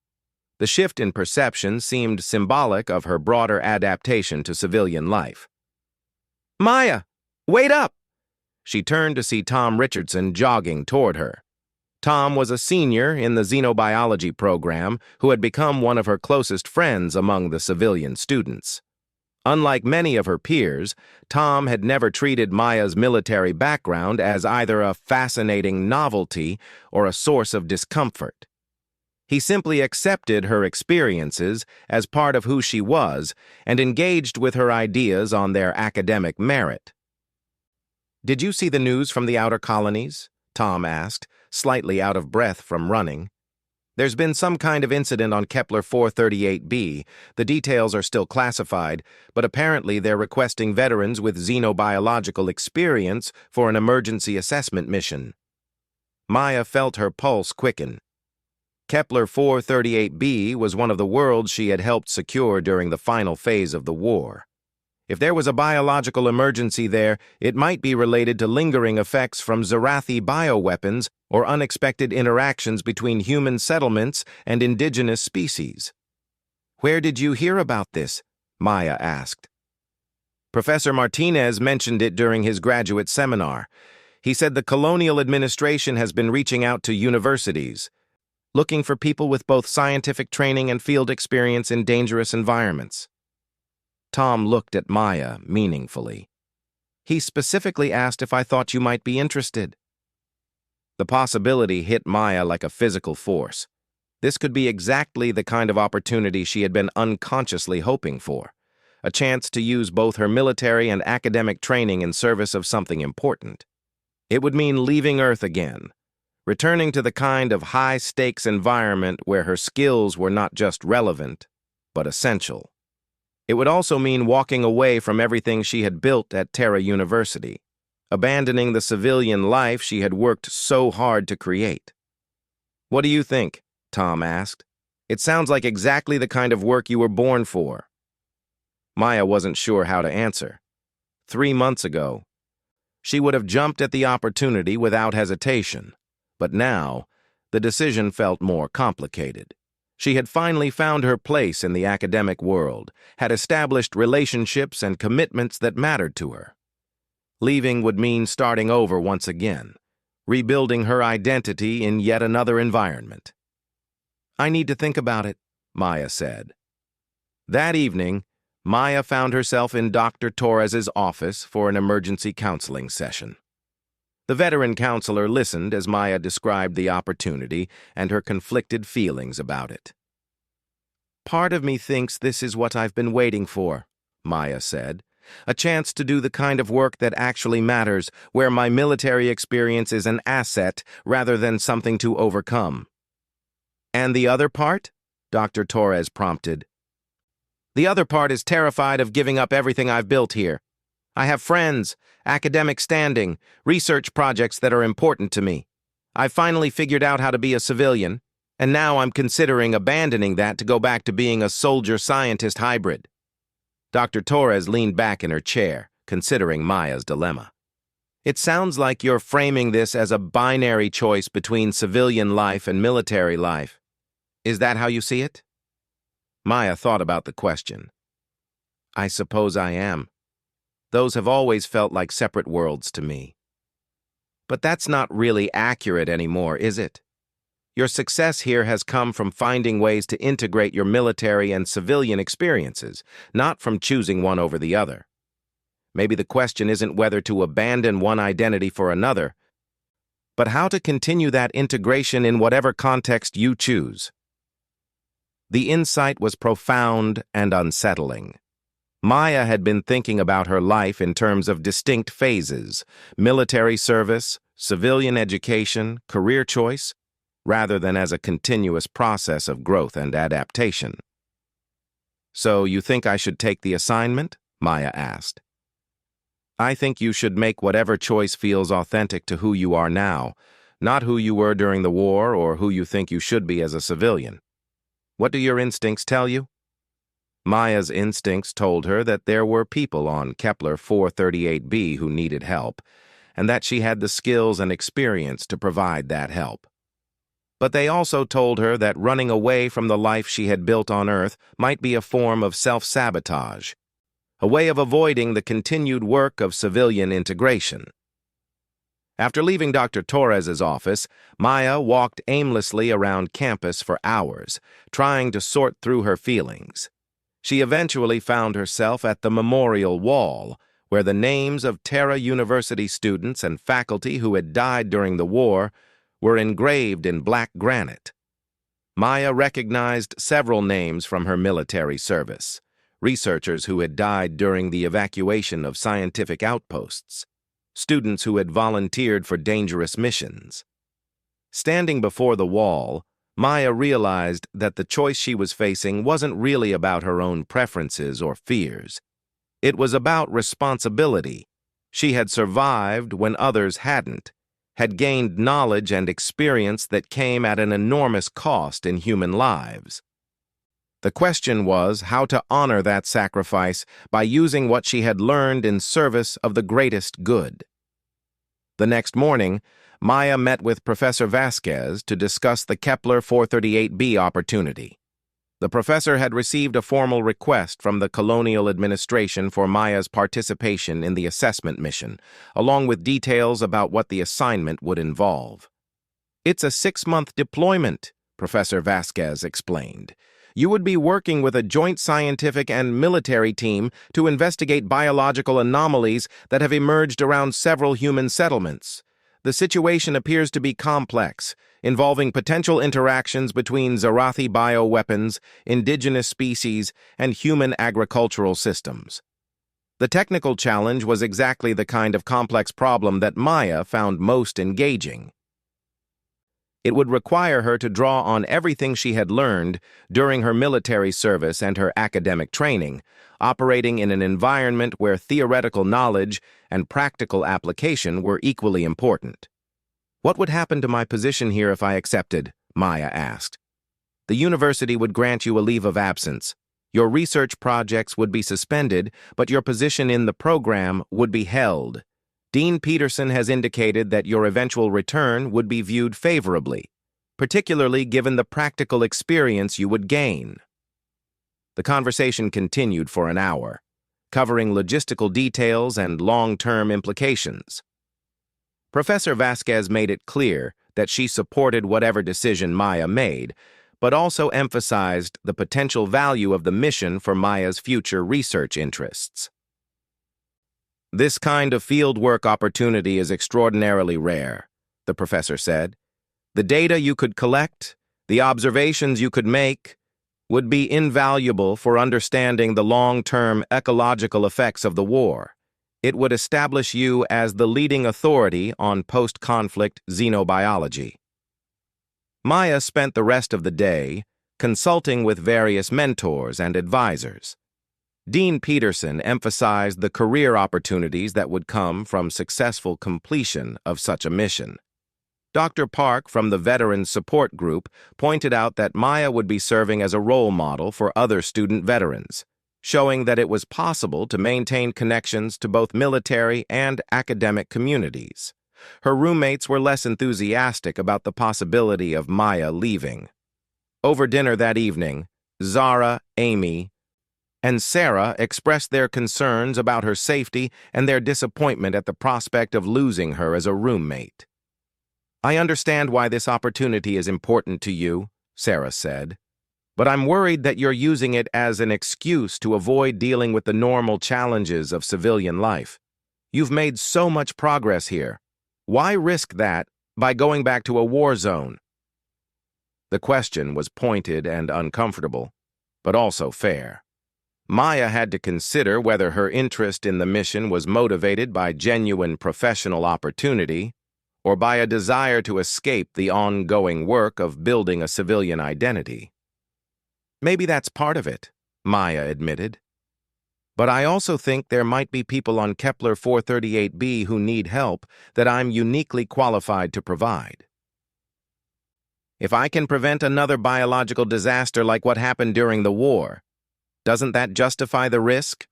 Speaker 1: The shift in perception seemed symbolic of her broader adaptation to civilian life. "Maya, wait up!" She turned to see Tom Richardson jogging toward her. Tom was a senior in the xenobiology program who had become one of her closest friends among the civilian students. Unlike many of her peers, Tom had never treated Maya's military background as either a fascinating novelty or a source of discomfort. He simply accepted her experiences as part of who she was and engaged with her ideas on their academic merit. "Did you see the news from the outer colonies?" Tom asked, slightly out of breath from running. "There's been some kind of incident on Kepler 438b. The details are still classified, but apparently they're requesting veterans with xenobiological experience for an emergency assessment mission." Maya felt her pulse quicken. Kepler 438b was one of the worlds she had helped secure during the final phase of the war. If there was a biological emergency there, it might be related to lingering effects from Zarathi bioweapons or unexpected interactions between human settlements and indigenous species. "Where did you hear about this?" Maya asked. "Professor Martinez mentioned it during his graduate seminar. He said the colonial administration has been reaching out to universities, looking for people with both scientific training and field experience in dangerous environments." Tom looked at Maya meaningfully. "He specifically asked if I thought you might be interested." The possibility hit Maya like a physical force. This could be exactly the kind of opportunity she had been unconsciously hoping for, a chance to use both her military and academic training in service of something important. It would mean leaving Earth again, returning to the kind of high-stakes environment where her skills were not just relevant, but essential. It would also mean walking away from everything she had built at Terra University, abandoning the civilian life she had worked so hard to create. "What do you think?" Tom asked. "It sounds like exactly the kind of work you were born for." Maya wasn't sure how to answer. 3 months ago, she would have jumped at the opportunity without hesitation, but now the decision felt more complicated. She had finally found her place in the academic world, had established relationships and commitments that mattered to her. Leaving would mean starting over once again, rebuilding her identity in yet another environment. "I need to think about it," Maya said. That evening, Maya found herself in Dr. Torres's office for an emergency counseling session. The veteran counselor listened as Maya described the opportunity and her conflicted feelings about it. "Part of me thinks this is what I've been waiting for," Maya said. "A chance to do the kind of work that actually matters, where my military experience is an asset rather than something to overcome." "And the other part?" Dr. Torres prompted. "The other part is terrified of giving up everything I've built here. I have friends, academic standing, research projects that are important to me. I've finally figured out how to be a civilian, and now I'm considering abandoning that to go back to being a soldier-scientist hybrid." Dr. Torres leaned back in her chair, considering Maya's dilemma. "It sounds like you're framing this as a binary choice between civilian life and military life. Is that how you see it?" Maya thought about the question. "I suppose I am. Those have always felt like separate worlds to me." "But that's not really accurate anymore, is it? Your success here has come from finding ways to integrate your military and civilian experiences, not from choosing one over the other. Maybe the question isn't whether to abandon one identity for another, but how to continue that integration in whatever context you choose." The insight was profound and unsettling. Maya had been thinking about her life in terms of distinct phases: military service, civilian education, career choice, rather than as a continuous process of growth and adaptation. "So you think I should take the assignment?" Maya asked. "I think you should make whatever choice feels authentic to who you are now, not who you were during the war or who you think you should be as a civilian. What do your instincts tell you?" Maya's instincts told her that there were people on Kepler 438b who needed help, and that she had the skills and experience to provide that help. But they also told her that running away from the life she had built on Earth might be a form of self-sabotage, a way of avoiding the continued work of civilian integration. After leaving Dr. Torres's office, Maya walked aimlessly around campus for hours, trying to sort through her feelings. She eventually found herself at the memorial wall, where the names of Terra University students and faculty who had died during the war were engraved in black granite. Maya recognized several names from her military service: researchers who had died during the evacuation of scientific outposts, students who had volunteered for dangerous missions. Standing before the wall, Maya realized that the choice she was facing wasn't really about her own preferences or fears. It was about responsibility. She had survived when others hadn't, had gained knowledge and experience that came at an enormous cost in human lives. The question was how to honor that sacrifice by using what she had learned in service of the greatest good. The next morning, Maya met with Professor Vasquez to discuss the Kepler 438b opportunity. The professor had received a formal request from the colonial administration for Maya's participation in the assessment mission, along with details about what the assignment would involve. "It's a 6-month deployment," Professor Vasquez explained. "You would be working with a joint scientific and military team to investigate biological anomalies that have emerged around several human settlements. The situation appears to be complex, involving potential interactions between Zarathi bioweapons, indigenous species, and human agricultural systems." The technical challenge was exactly the kind of complex problem that Maya found most engaging. It would require her to draw on everything she had learned during her military service and her academic training, operating in an environment where theoretical knowledge and practical application were equally important. "What would happen to my position here if I accepted?" Maya asked. "The university would grant you a leave of absence. Your research projects would be suspended, but your position in the program would be held. Dean Peterson has indicated that your eventual return would be viewed favorably, particularly given the practical experience you would gain." The conversation continued for an hour, covering logistical details and long-term implications. Professor Vasquez made it clear that she supported whatever decision Maya made, but also emphasized the potential value of the mission for Maya's future research interests. "This kind of fieldwork opportunity is extraordinarily rare," the professor said. "The data you could collect, the observations you could make, would be invaluable for understanding the long-term ecological effects of the war. It would establish you as the leading authority on post-conflict xenobiology." Maya spent the rest of the day consulting with various mentors and advisors. Dean Peterson emphasized the career opportunities that would come from successful completion of such a mission. Dr. Park from the Veterans Support Group pointed out that Maya would be serving as a role model for other student veterans, showing that it was possible to maintain connections to both military and academic communities. Her roommates were less enthusiastic about the possibility of Maya leaving. Over dinner that evening, Zara, Amy, and Sarah expressed their concerns about her safety and their disappointment at the prospect of losing her as a roommate. "I understand why this opportunity is important to you," Sarah said, "but I'm worried that you're using it as an excuse to avoid dealing with the normal challenges of civilian life. You've made so much progress here. Why risk that by going back to a war zone?" The question was pointed and uncomfortable, but also fair. Maya had to consider whether her interest in the mission was motivated by genuine professional opportunity or by a desire to escape the ongoing work of building a civilian identity. Maybe that's part of it, Maya admitted. But I also think there might be people on Kepler 438b who need help that I'm uniquely qualified to provide. If I can prevent another biological disaster like what happened during the war, doesn't that justify the risk?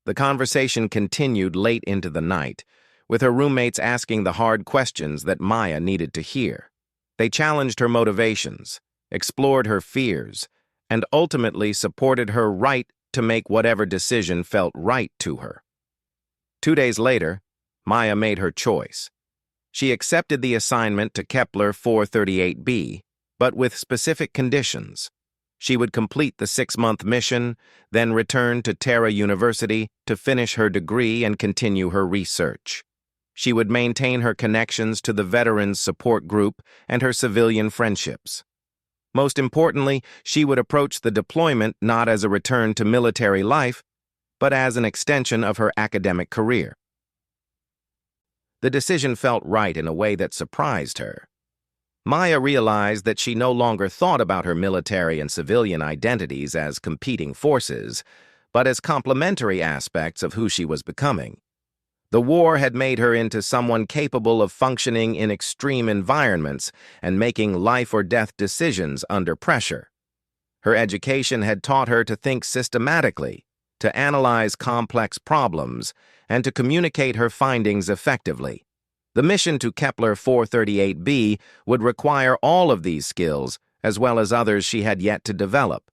Speaker 1: The conversation continued late into the night, with her roommates asking the hard questions that Maya needed to hear. They challenged her motivations, explored her fears, and ultimately supported her right to make whatever decision felt right to her. 2 days later, Maya made her choice. She accepted the assignment to Kepler 438b, but with specific conditions. She would complete the 6-month mission, then return to Terra University to finish her degree and continue her research. She would maintain her connections to the Veterans Support Group and her civilian friendships. Most importantly, she would approach the deployment not as a return to military life, but as an extension of her academic career. The decision felt right in a way that surprised her. Maya realized that she no longer thought about her military and civilian identities as competing forces, but as complementary aspects of who she was becoming. The war had made her into someone capable of functioning in extreme environments and making life-or-death decisions under pressure. Her education had taught her to think systematically, to analyze complex problems, and to communicate her findings effectively. The mission to Kepler 438b would require all of these skills, as well as others she had yet to develop.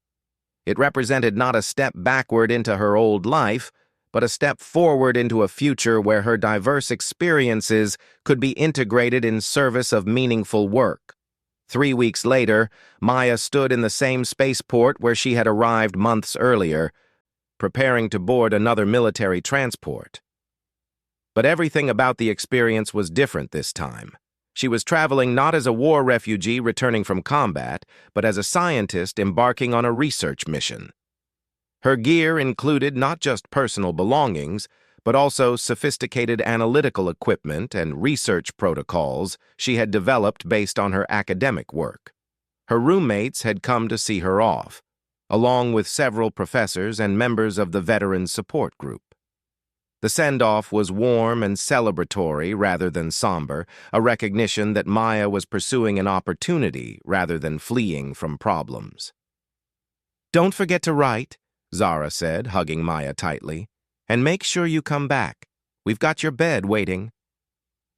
Speaker 1: It represented not a step backward into her old life, but a step forward into a future where her diverse experiences could be integrated in service of meaningful work. 3 weeks later, Maya stood in the same spaceport where she had arrived months earlier, preparing to board another military transport. But everything about the experience was different this time. She was traveling not as a war refugee returning from combat, but as a scientist embarking on a research mission. Her gear included not just personal belongings, but also sophisticated analytical equipment and research protocols she had developed based on her academic work. Her roommates had come to see her off, along with several professors and members of the Veterans Support Group. The send-off was warm and celebratory rather than somber, a recognition that Maya was pursuing an opportunity rather than fleeing from problems. "Don't forget to write," Zara said, hugging Maya tightly, "and make sure you come back. We've got your bed waiting."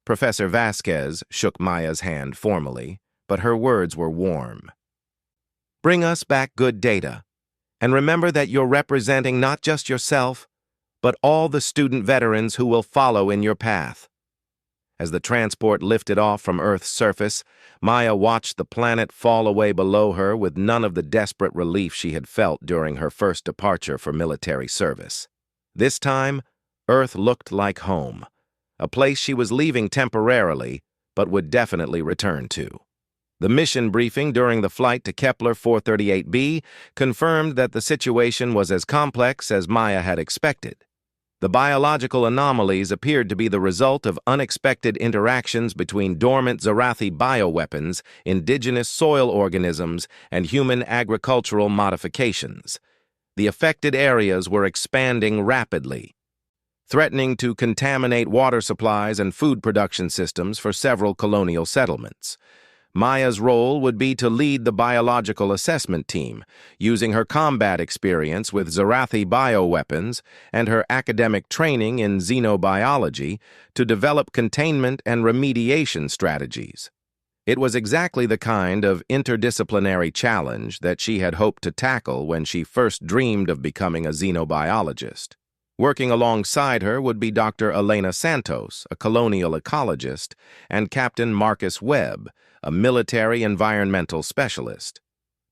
Speaker 1: Professor Vasquez shook Maya's hand formally, but her words were warm. "Bring us back good data, and remember that you're representing not just yourself, but all the student veterans who will follow in your path." As the transport lifted off from Earth's surface, Maya watched the planet fall away below her with none of the desperate relief she had felt during her first departure for military service. This time, Earth looked like home, a place she was leaving temporarily, but would definitely return to. The mission briefing during the flight to Kepler 438b confirmed that the situation was as complex as Maya had expected. The biological anomalies appeared to be the result of unexpected interactions between dormant Zarathi bioweapons, indigenous soil organisms, and human agricultural modifications. The affected areas were expanding rapidly, threatening to contaminate water supplies and food production systems for several colonial settlements. Maya's role would be to lead the biological assessment team, using her combat experience with Zarathi bioweapons and her academic training in xenobiology to develop containment and remediation strategies. It was exactly the kind of interdisciplinary challenge that she had hoped to tackle when she first dreamed of becoming a xenobiologist. Working alongside her would be Dr. Elena Santos, a colonial ecologist, and Captain Marcus Webb, a military environmental specialist.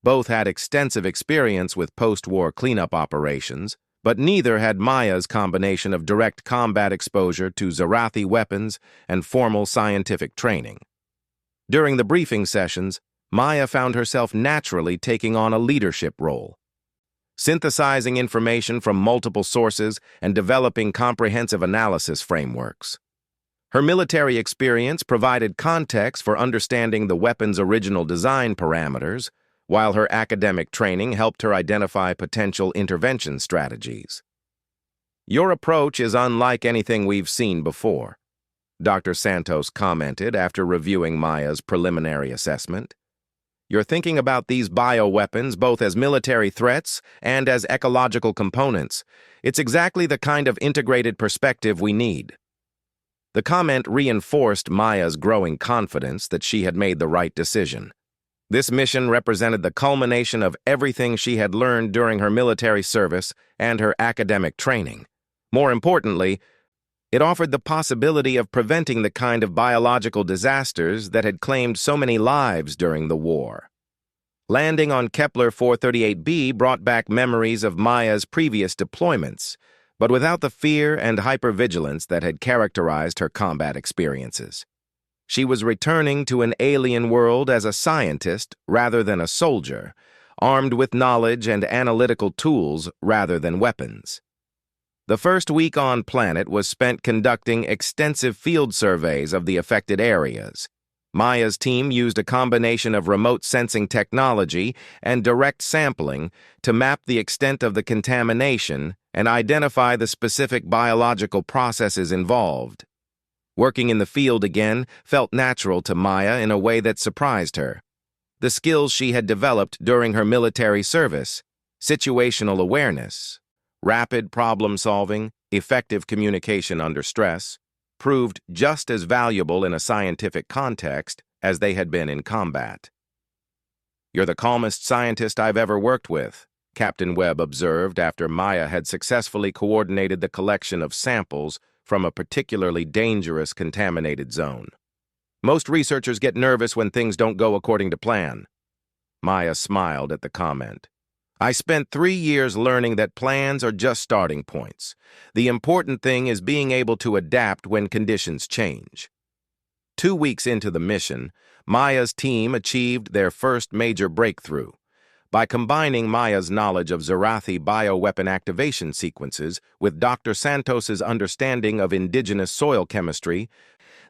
Speaker 1: Both had extensive experience with post-war cleanup operations, but neither had Maya's combination of direct combat exposure to Zarathi weapons and formal scientific training. During the briefing sessions, Maya found herself naturally taking on a leadership role. synthesizing information from multiple sources and developing comprehensive analysis frameworks. Her military experience provided context for understanding the weapon's original design parameters, while her academic training helped her identify potential intervention strategies. "Your approach is unlike anything we've seen before," Dr. Santos commented after reviewing Maya's preliminary assessment. "You're thinking about these bioweapons both as military threats and as ecological components. It's exactly the kind of integrated perspective we need." The comment reinforced Maya's growing confidence that she had made the right decision. This mission represented the culmination of everything she had learned during her military service and her academic training. More importantly, it offered the possibility of preventing the kind of biological disasters that had claimed so many lives during the war. Landing on Kepler 438b brought back memories of Maya's previous deployments, but without the fear and hypervigilance that had characterized her combat experiences. She was returning to an alien world as a scientist rather than a soldier, armed with knowledge and analytical tools rather than weapons. The first week on planet was spent conducting extensive field surveys of the affected areas. Maya's team used a combination of remote sensing technology and direct sampling to map the extent of the contamination and identify the specific biological processes involved. Working in the field again felt natural to Maya in a way that surprised her. The skills she had developed during her military service, situational awareness, rapid problem-solving, effective communication under stress, proved just as valuable in a scientific context as they had been in combat. "You're the calmest scientist I've ever worked with," Captain Webb observed after Maya had successfully coordinated the collection of samples from a particularly dangerous contaminated zone. "Most researchers get nervous when things don't go according to plan." Maya smiled at the comment. "I spent 3 years learning that plans are just starting points. The important thing is being able to adapt when conditions change." 2 weeks into the mission, Maya's team achieved their first major breakthrough. By combining Maya's knowledge of Zarathi bioweapon activation sequences with Dr. Santos's understanding of indigenous soil chemistry,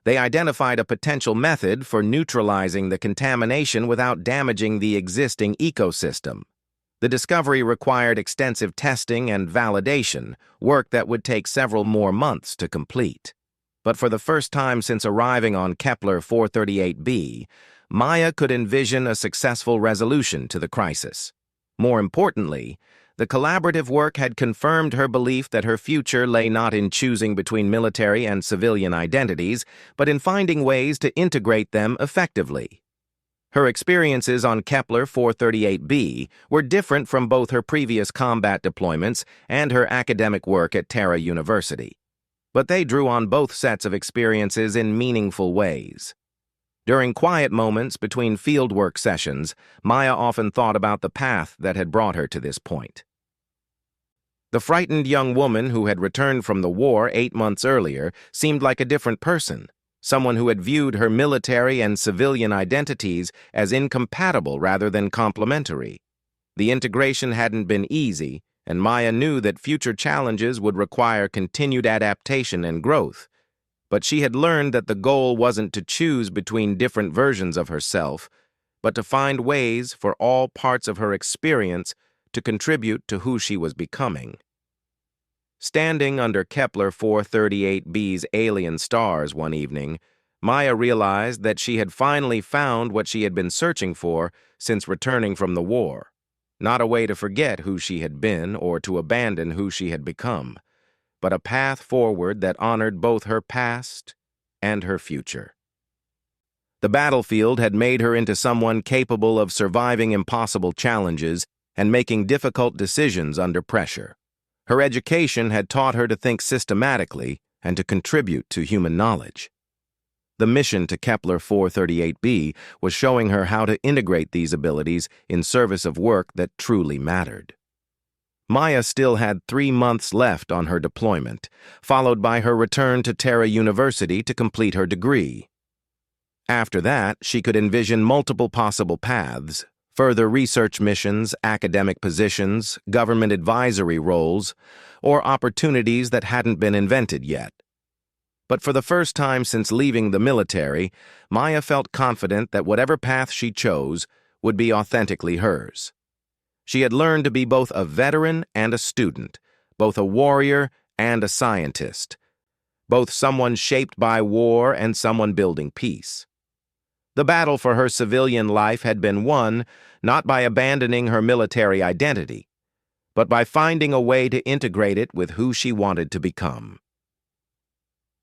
Speaker 1: they identified a potential method for neutralizing the contamination without damaging the existing ecosystem. The discovery required extensive testing and validation, work that would take several more months to complete. But for the first time since arriving on Kepler 438b, Maya could envision a successful resolution to the crisis. More importantly, the collaborative work had confirmed her belief that her future lay not in choosing between military and civilian identities, but in finding ways to integrate them effectively. Her experiences on Kepler 438b were different from both her previous combat deployments and her academic work at Terra University. But they drew on both sets of experiences in meaningful ways. During quiet moments between fieldwork sessions, Maya often thought about the path that had brought her to this point. The frightened young woman who had returned from the war 8 months earlier seemed like a different person, someone who had viewed her military and civilian identities as incompatible rather than complementary. The integration hadn't been easy, and Maya knew that future challenges would require continued adaptation and growth. But she had learned that the goal wasn't to choose between different versions of herself, but to find ways for all parts of her experience to contribute to who she was becoming. Standing under Kepler 438b's alien stars one evening, Maya realized that she had finally found what she had been searching for since returning from the war. Not a way to forget who she had been or to abandon who she had become, but a path forward that honored both her past and her future. The battlefield had made her into someone capable of surviving impossible challenges and making difficult decisions under pressure. Her education had taught her to think systematically and to contribute to human knowledge. The mission to Kepler 438b was showing her how to integrate these abilities in service of work that truly mattered. Maya still had 3 months left on her deployment, followed by her return to Terra University to complete her degree. After that, she could envision multiple possible paths, further research missions, academic positions, government advisory roles, or opportunities that hadn't been invented yet. But for the first time since leaving the military, Maya felt confident that whatever path she chose would be authentically hers. She had learned to be both a veteran and a student, both a warrior and a scientist, both someone shaped by war and someone building peace. The battle for her civilian life had been won not by abandoning her military identity, but by finding a way to integrate it with who she wanted to become.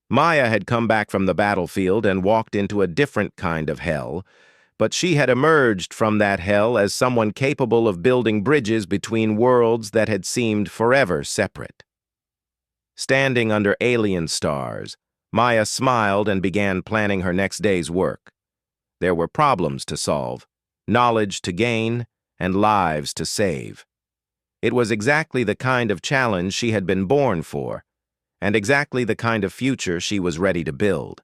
Speaker 1: Maya had come back from the battlefield and walked into a different kind of hell, but she had emerged from that hell as someone capable of building bridges between worlds that had seemed forever separate. Standing under alien stars, Maya smiled and began planning her next day's work. There were problems to solve, knowledge to gain, and lives to save. It was exactly the kind of challenge she had been born for, and exactly the kind of future she was ready to build.